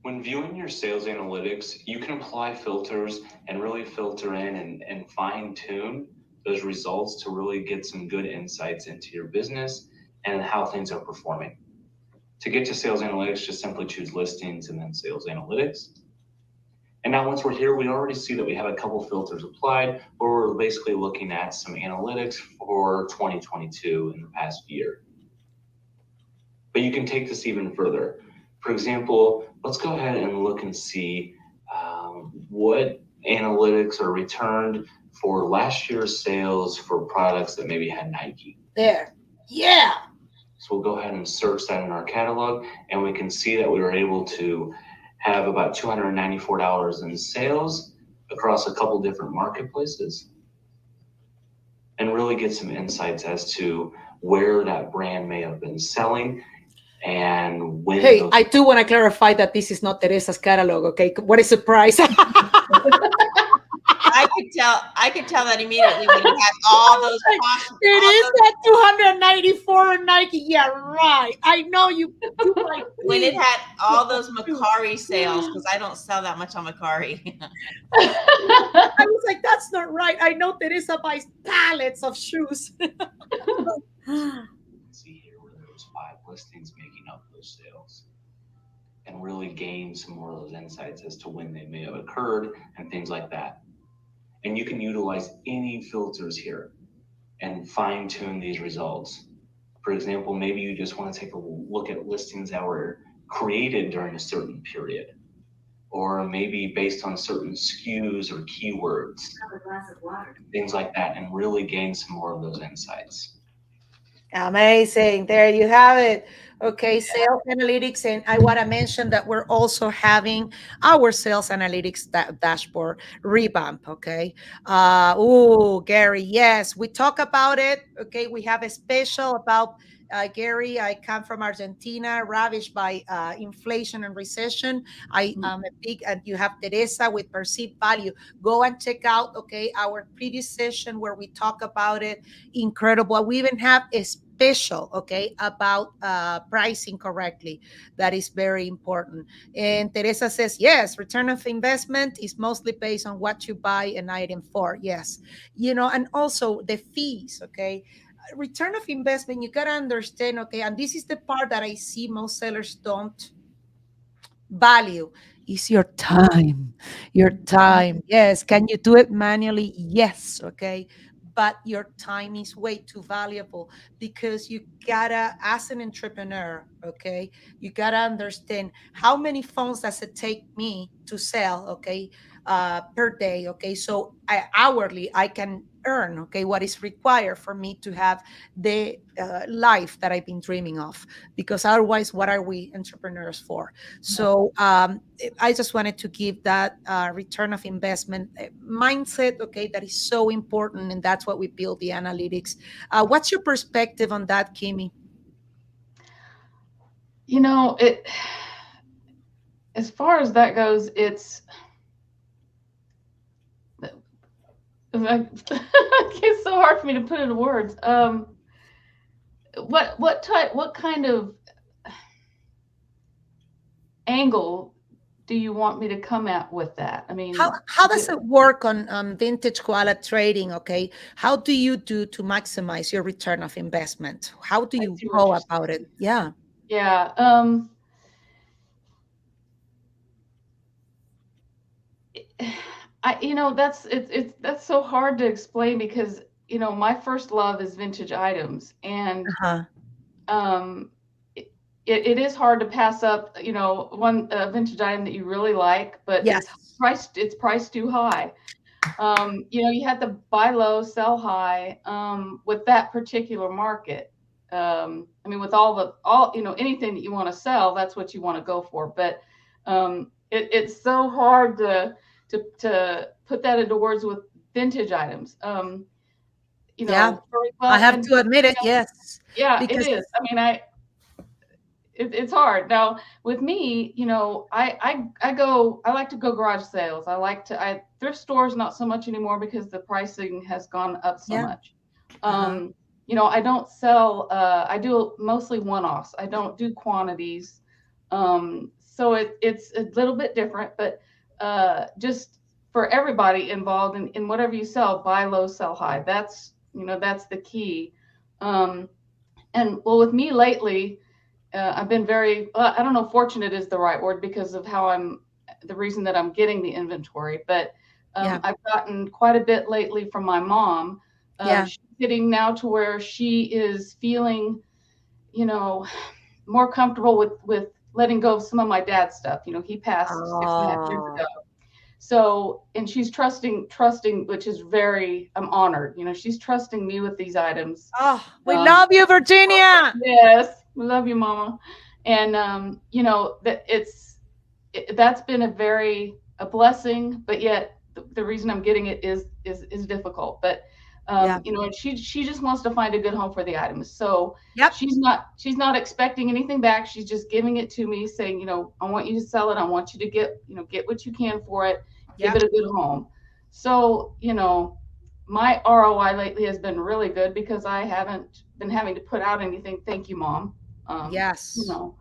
When viewing your sales analytics, you can apply filters and really filter in and fine tune those results to really get some good insights into your business and how things are performing. To get to sales analytics, just simply choose listings and then sales analytics. And now once we're here, we already see that we have a couple filters applied where we're basically looking at some analytics for 2022 in the past year. But you can take this even further. For example, let's go ahead and look and see what analytics are returned for last year's sales for products that maybe had Nike. There. Yeah. So we'll go ahead and search that in our catalog, and we can see that we were able to have about $294 in sales across a couple different marketplaces and really get some insights as to where that brand may have been selling and when. Hey, I do want to clarify that this is not Teresa's catalog, okay? What a surprise. I could tell that immediately when you had all those. It is that 294 Nike. Yeah, right. I know you like when it had all those Macari sales, because I don't sell that much on Macari. I was like, that's not right. I know Teresa buys pallets of shoes. See here where those 5 listings making up those sales and really gain some more of those insights as to when they may have occurred and things like that. And you can utilize any filters here and fine tune these results. For example, maybe you just want to take a look at listings that were created during a certain period, or maybe based on certain SKUs or keywords, things like that, and really gain some more of those insights. Amazing. There you have it. Okay, sales analytics. And I want to mention that we're also having our sales analytics dashboard revamp. Okay. Gary, yes, we talk about it. Okay, we have a special about Gary. I come from Argentina, ravished by inflation and recession. I am a big, and you have Teresa with perceived value. Go and check out, okay, our previous session where we talk about it. Incredible. We even have a special, okay, about pricing correctly. That is very important. And Teresa says, yes, return of investment is mostly based on what you buy an item for. Yes. You know, and also the fees, okay. Return of investment, you got to understand, okay, and this is the part that I see most sellers don't value, is your time. Your time. Yes. Can you do it manually? Yes. Okay. But your time is way too valuable because you gotta, as an entrepreneur, okay, you gotta understand how many phones does it take me to sell, okay, per day, okay. So hourly, I can earn, okay, what is required for me to have the life that I've been dreaming of, because otherwise, what are we entrepreneurs for? So I just wanted to give that return of investment mindset, okay, that is so important, and that's what we build the analytics. What's your perspective on that, Kimmy? You know, as far as that goes, it's so hard for me to put into words. what kind of angle do you want me to come at with that? I mean, how does it work on vintage koala trading? Okay, how do you do to maximize your return of investment? How do you go about it? Yeah. Yeah. That's so hard to explain because my first love is vintage items, and it is hard to pass up one vintage item that you really like, but yes, it's priced too high. You have to buy low, sell high with that particular market. I mean, with anything that you want to sell, that's what you want to go for. But it's so hard to put that into words with vintage items. Yeah, I have to admit it. Yes. Yeah, because it is. I mean, it's hard. Now with me, I like to go garage sales. Thrift stores, not so much anymore because the pricing has gone up so much. I don't sell, I do mostly one-offs. I don't do quantities. So it's a little bit different, but just for everybody involved in whatever you sell, buy low, sell high. That's the key. And well, with me lately, I've been very, I don't know, fortunate is the right word because of the reason that I'm getting the inventory, but I've gotten quite a bit lately from my mom. She's getting now to where she is feeling, more comfortable with letting go of some of my dad's stuff. He passed 6.5 years ago. So, and she's trusting, which is I'm honored. She's trusting me with these items. Oh, we love you, Virginia. Yes, we love you, Mama. And that's been a blessing, but yet the reason I'm getting it is difficult. But and she just wants to find a good home for the items. So she's not expecting anything back. She's just giving it to me, saying, I want you to sell it. I want you to get what you can for it. Give it a good home. So, my ROI lately has been really good because I haven't been having to put out anything. Thank you, Mom. Yes. So.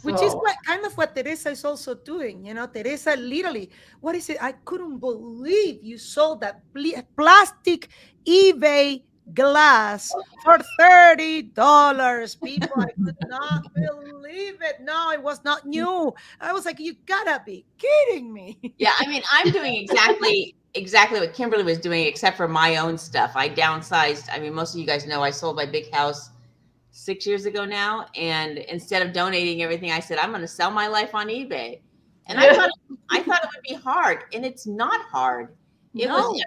Which is kind of what Theresa is also doing. Theresa literally, what is it? I couldn't believe you sold that plastic eBay glass for $30. People, I could not believe it. No, it was not new. I was like, you gotta be kidding me. Yeah, I mean, I'm doing exactly what Kimberly was doing, except for my own stuff. I downsized. I mean, most of you guys know I sold my big house 6 years ago now, and instead of donating everything, I said I'm going to sell my life on eBay. And I thought it would be hard, and it's not hard. I'm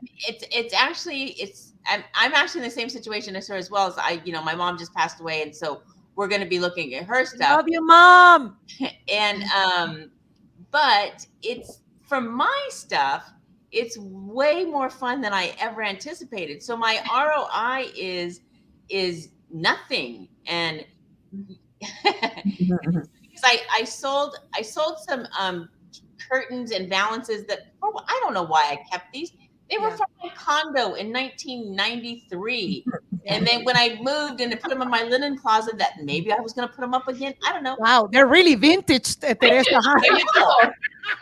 actually in the same situation as her, as well as my mom just passed away, and so we're going to be looking at her stuff. Love you, Mom. And but it's for my stuff, it's way more fun than I ever anticipated. So my ROI is nothing. And because I sold some curtains and valances that I don't know why I kept these. They were from my condo in 1993. And then when I moved and I put them in my linen closet, that maybe I was going to put them up again. I don't know. Wow, they're really vintage, Teresa.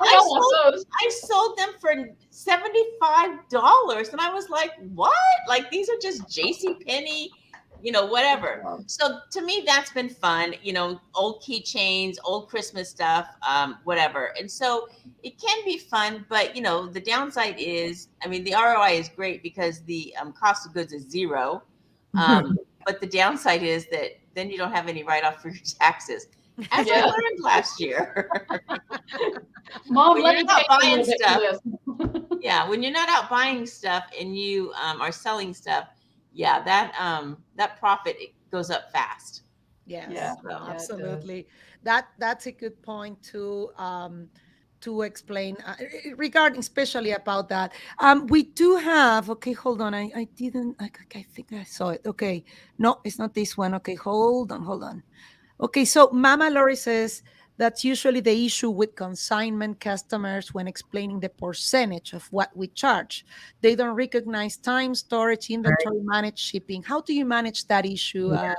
I sold them for $75. And I was like, what? Like, these are just JCPenney, whatever. So to me, that's been fun, old keychains, old Christmas stuff, whatever. And so it can be fun, but the downside is, I mean, the ROI is great because the cost of goods is zero. But the downside is that then you don't have any write-off for your taxes. As I learned last year. Mom, when you're not buying stuff. Yeah, when you're not out buying stuff and you are selling stuff, that profit goes up fast. Yes, absolutely. That's a good point to explain regarding especially about that. We do have, okay, hold on. I didn't, I think I saw it. Okay. No, it's not this one. Okay. Hold on. Okay. So Mama Lori says, That's usually the issue with consignment customers when explaining the percentage of what we charge. They don't recognize time, storage, inventory, manage shipping. How do you manage that issue, Yes.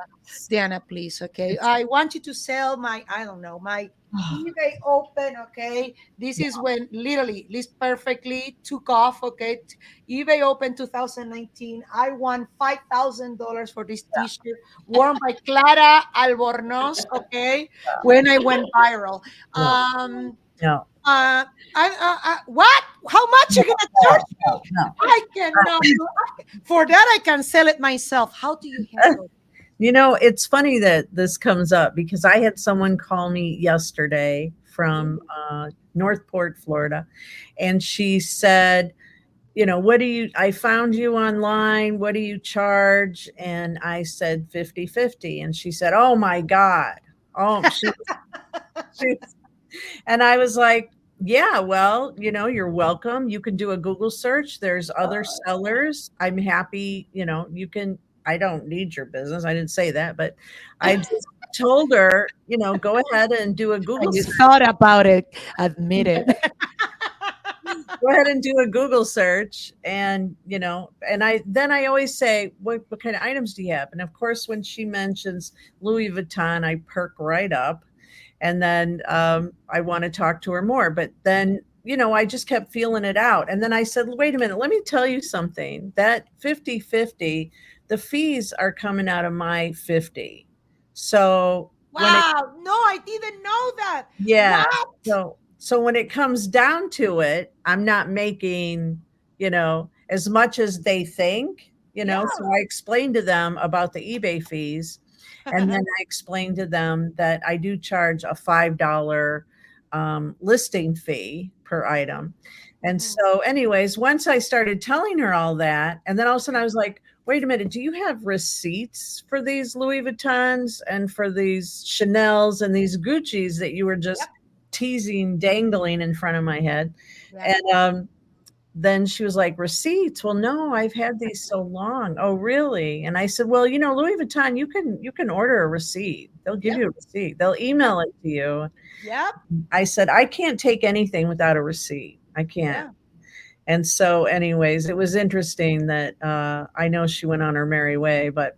Danna, please? Okay. It's- I want you to sell my, I don't know, my eBay open. Okay. This is when literally this perfectly took off. Okay. eBay open 2019. I won $5,000 for this t-shirt worn by Clara Albornoz. Okay. When I went viral. No. What? How much you gonna charge me? No. I cannot. For that, I can sell it myself. How do you handle it? You know, it's funny that this comes up because I had someone call me yesterday from Northport, Florida, and she said, you know, I found you online. What do you charge? And I said 50-50. And she said, oh my God. Oh, and I was like, yeah, well, you know, you're welcome. You can do a Google search. There's other sellers. I'm happy, you know, I don't need your business. I didn't say that, but I just told her, you know, go ahead and do a Google You search. thought about it, admit it. Go ahead and do a Google search. And, you know, and I always say, what kind of items do you have? And of course, when she mentions Louis Vuitton, I perk right up. And then I want to talk to her more. But then, you know, I just kept feeling it out. And then I said, wait a minute, let me tell you something. That 50-50, the fees are coming out of my 50. So wow, no, I didn't know that. Yeah. What? So when it comes down to it, I'm not making, you know, as much as they think, you know. So I explained to them about the eBay fees. And then I explained to them that I do charge a $5 listing fee per item. And so anyways, once I started telling her all that, and then all of a sudden I was like, wait a minute, do you have receipts for these Louis Vuittons and for these Chanels and these Gucci's that you were just teasing, dangling in front of my head? And then she was like, receipts? Well, no, I've had these so long. Oh, really? And I said, well, you know, Louis Vuitton, you can order a receipt. They'll give you a receipt. They'll email it to you. I said, I can't take anything without a receipt. I can't. And so anyways, it was interesting that I know she went on her merry way, but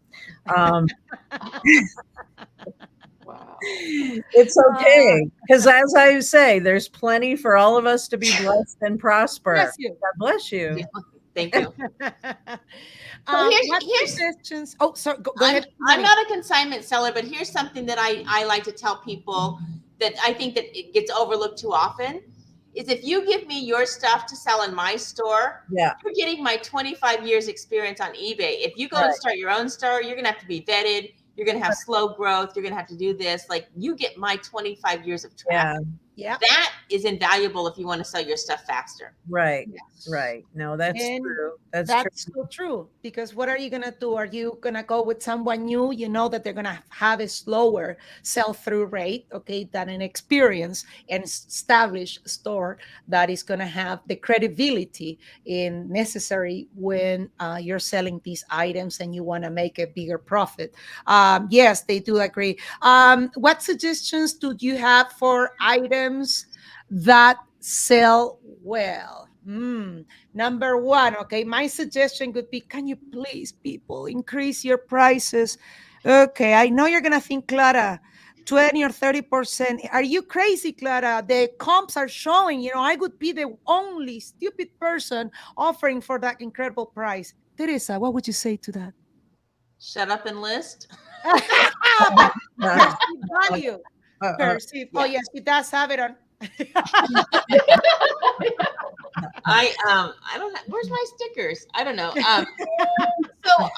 it's okay. Because as I say, there's plenty for all of us to be blessed and prosper. Bless you. God bless you. Thank you. Here's suggestions. Oh, sorry. Go ahead. I'm not a consignment seller, but here's something that I like to tell people that I think that it gets overlooked too often. Is if you give me your stuff to sell in my store, you're getting my 25 years experience on eBay. If you go and start your own store, you're going to have to be vetted. You're going to have slow growth. You're going to have to do this. Like, you get my 25 years of traffic. That is invaluable if you want to sell your stuff faster. Right. Right. No, that's true. That's true. So true. Because what are you going to do? Are you going to go with someone new? You know that they're going to have a slower sell-through rate, okay, than an experienced and established store that is going to have the credibility necessary when you're selling these items and you want to make a bigger profit. Yes, they do agree. What suggestions do you have for items that sell well? Number one, okay, my suggestion would be, can you please, people, increase your prices? Okay, I know you're gonna think, Clara, 20 or 30%. Are you crazy, Clara? The comps are showing, you know, I would be the only stupid person offering for that incredible price. Theresa, what would you say to that? Shut up and list. Value. Perceive. Oh yes, she does have it on. I don't know. Where's my stickers? I don't know. So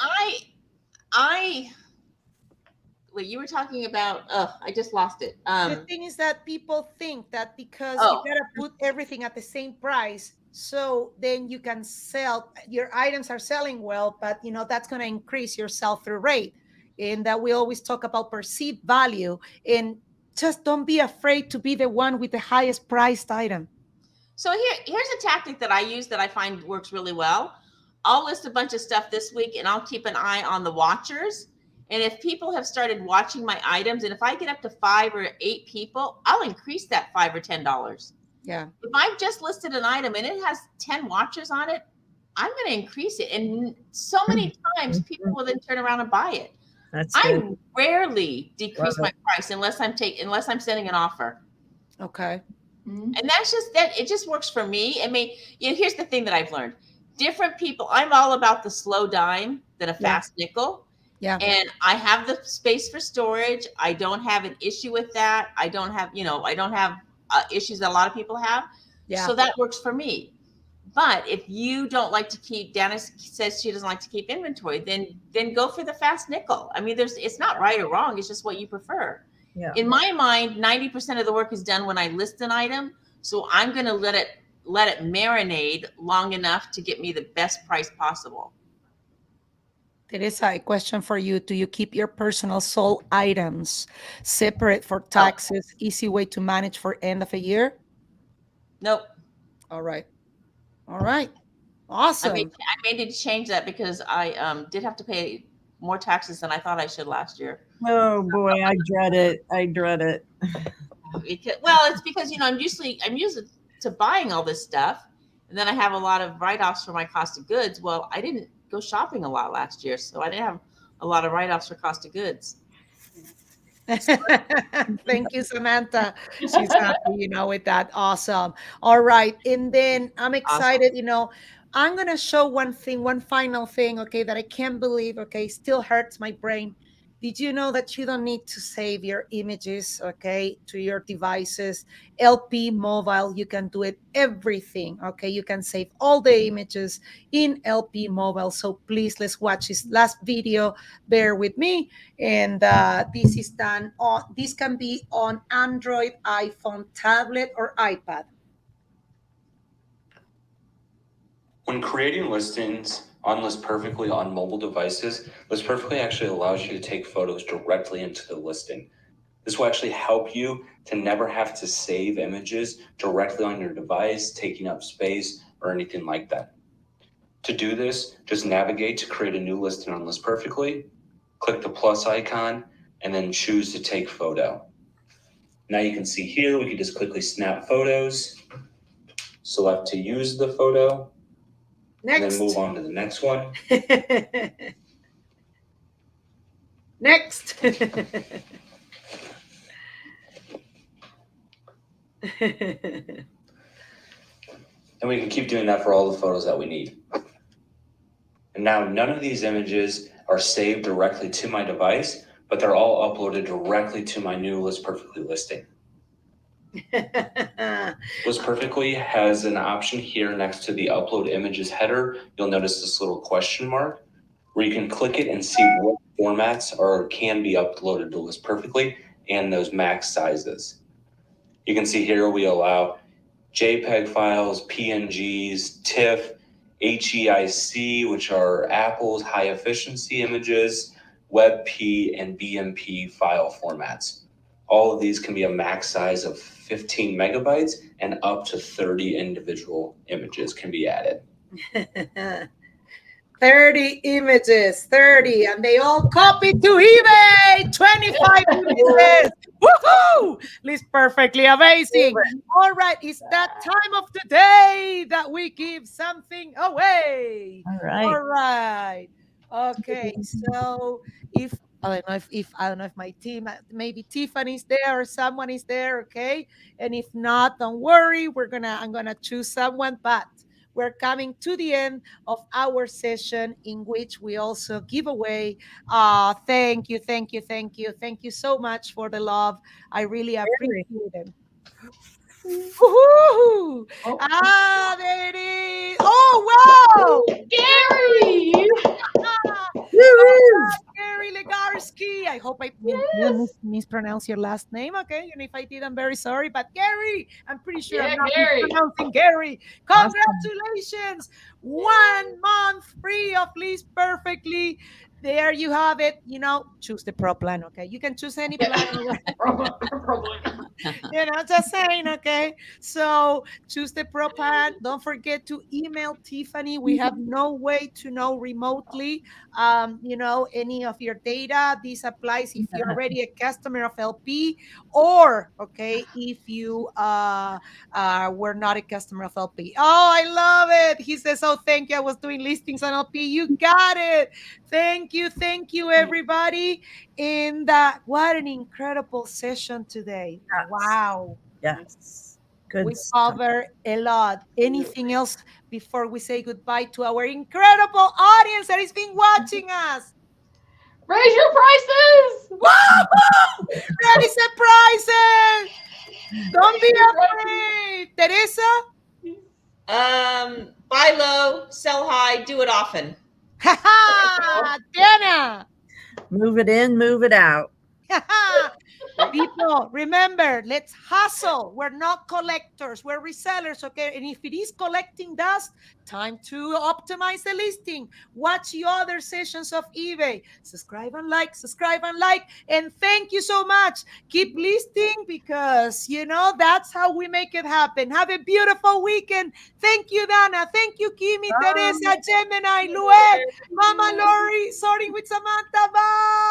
wait, you were talking about, I just lost it. The thing is that people think that because you gotta put everything at the same price, so then you can sell, your items are selling well, but you know, that's gonna increase your sell-through rate. And that we always talk about perceived value, and just don't be afraid to be the one with the highest priced item. So here's a tactic that I use that I find works really well. I'll list a bunch of stuff this week and I'll keep an eye on the watchers. And if people have started watching my items, and if I get up to 5 or 8 people, I'll increase that $5 or $10. Yeah. If I've just listed an item and it has 10 watches on it, I'm going to increase it. And so many times people will then turn around and buy it. That's I good. rarely decrease Love my price unless I'm sending an offer. Okay. And that's just that. It just works for me. I mean, here's the thing that I've learned. Different people, I'm all about the slow dime than a fast nickel. Yeah. And I have the space for storage. I don't have an issue with that. I don't have issues that a lot of people have. Yeah. So that works for me. But if you don't like to keep, Danna says she doesn't like to keep inventory, then go for the fast nickel. I mean, it's not right or wrong. It's just what you prefer. Yeah. In my mind, 90% of the work is done when I list an item. So I'm going to let it marinate long enough to get me the best price possible. Teresa, a question for you. Do you keep your personal sold items separate for taxes? Easy way to manage for end of a year? Nope. All right. Awesome. I may need to change that because I did have to pay more taxes than I thought I should last year. Oh boy, I dread it. Well, it's because I'm used to buying all this stuff, and then I have a lot of write-offs for my cost of goods. Well, I didn't go shopping a lot last year, so I didn't have a lot of write-offs for cost of goods. Thank you, Samantha. She's happy, with that. Awesome. All right. And then I'm excited, I'm going to show one final thing, okay, that I can't believe, okay, still hurts my brain. Did you know that you don't need to save your images, okay, to your devices? LP Mobile, you can do it, everything, okay? You can save all the images in LP Mobile. So please, let's watch this last video. Bear with me. And this is done on, this can be on Android, iPhone, tablet, or iPad. When creating listings on List Perfectly on mobile devices, List Perfectly actually allows you to take photos directly into the listing. This will actually help you to never have to save images directly on your device, taking up space or anything like that. To do this, just navigate to create a new listing on List Perfectly, click the plus icon, and then choose to take photo. Now you can see here, we can just quickly snap photos, select to use the photo, Next. and then move on to the next one. Next. And we can keep doing that for all the photos that we need. And now none of these images are saved directly to my device, but they're all uploaded directly to my new List Perfectly listing. List Perfectly has an option here next to the upload images header. You'll notice this little question mark where you can click it and see what formats can be uploaded to List Perfectly and those max sizes. You can see here we allow JPEG files, PNGs, TIFF, HEIC, which are Apple's high efficiency images, WebP, and BMP file formats. All of these can be a max size of 15 megabytes and up to 30 individual images can be added. 30 images, 30, and they all copied to eBay, 25 images. Woohoo! List Perfectly amazing. All right, it's that time of the day that we give something away. All right. All right. Okay, so I don't know if my team, maybe Tiffany's there or someone is there, okay? And if not, don't worry, I'm gonna choose someone, but we're coming to the end of our session in which we also give away. Thank you so much for the love. I really appreciate it. Woo-hoo! Oh. There it is. Oh, wow! Gary! Gary Legarski. I hope I didn't mispronounce your last name, okay? And if I did, I'm very sorry. But Gary, I'm pretty sure I'm not mispronouncing Gary. Congratulations! Awesome. 1 month free of List Perfectly. There you have it. Choose the pro plan, okay? You can choose any plan. Just saying, okay? So choose the pro plan. Don't forget to email Tiffany. We have no way to know remotely, any of your data. This applies if you're already a customer of LP, or, okay, if you were not a customer of LP. Oh, I love it. He says, oh, thank you. I was doing listings on LP. You got it. Thank you, everybody. And what an incredible session today. Yes. Wow. Yes. Good We stuff. cover a lot. Anything else before we say goodbye to our incredible audience that has been watching us? Raise your prices! Woo! Ready surprises! Don't be afraid. Teresa? Buy low, sell high, do it often. Danna? Move it in, move it out. People, remember, let's hustle. We're not collectors, we're resellers, okay? And if it is collecting dust, time to optimize the listing. Watch the other sessions of eBay. Subscribe and like, and thank you so much. Keep listing, because that's how we make it happen. Have a beautiful weekend. Thank you, Danna. Thank you, Kimmy, Teresa, Gemini, Luet, Mama Lori, sorting with Samantha. Bye.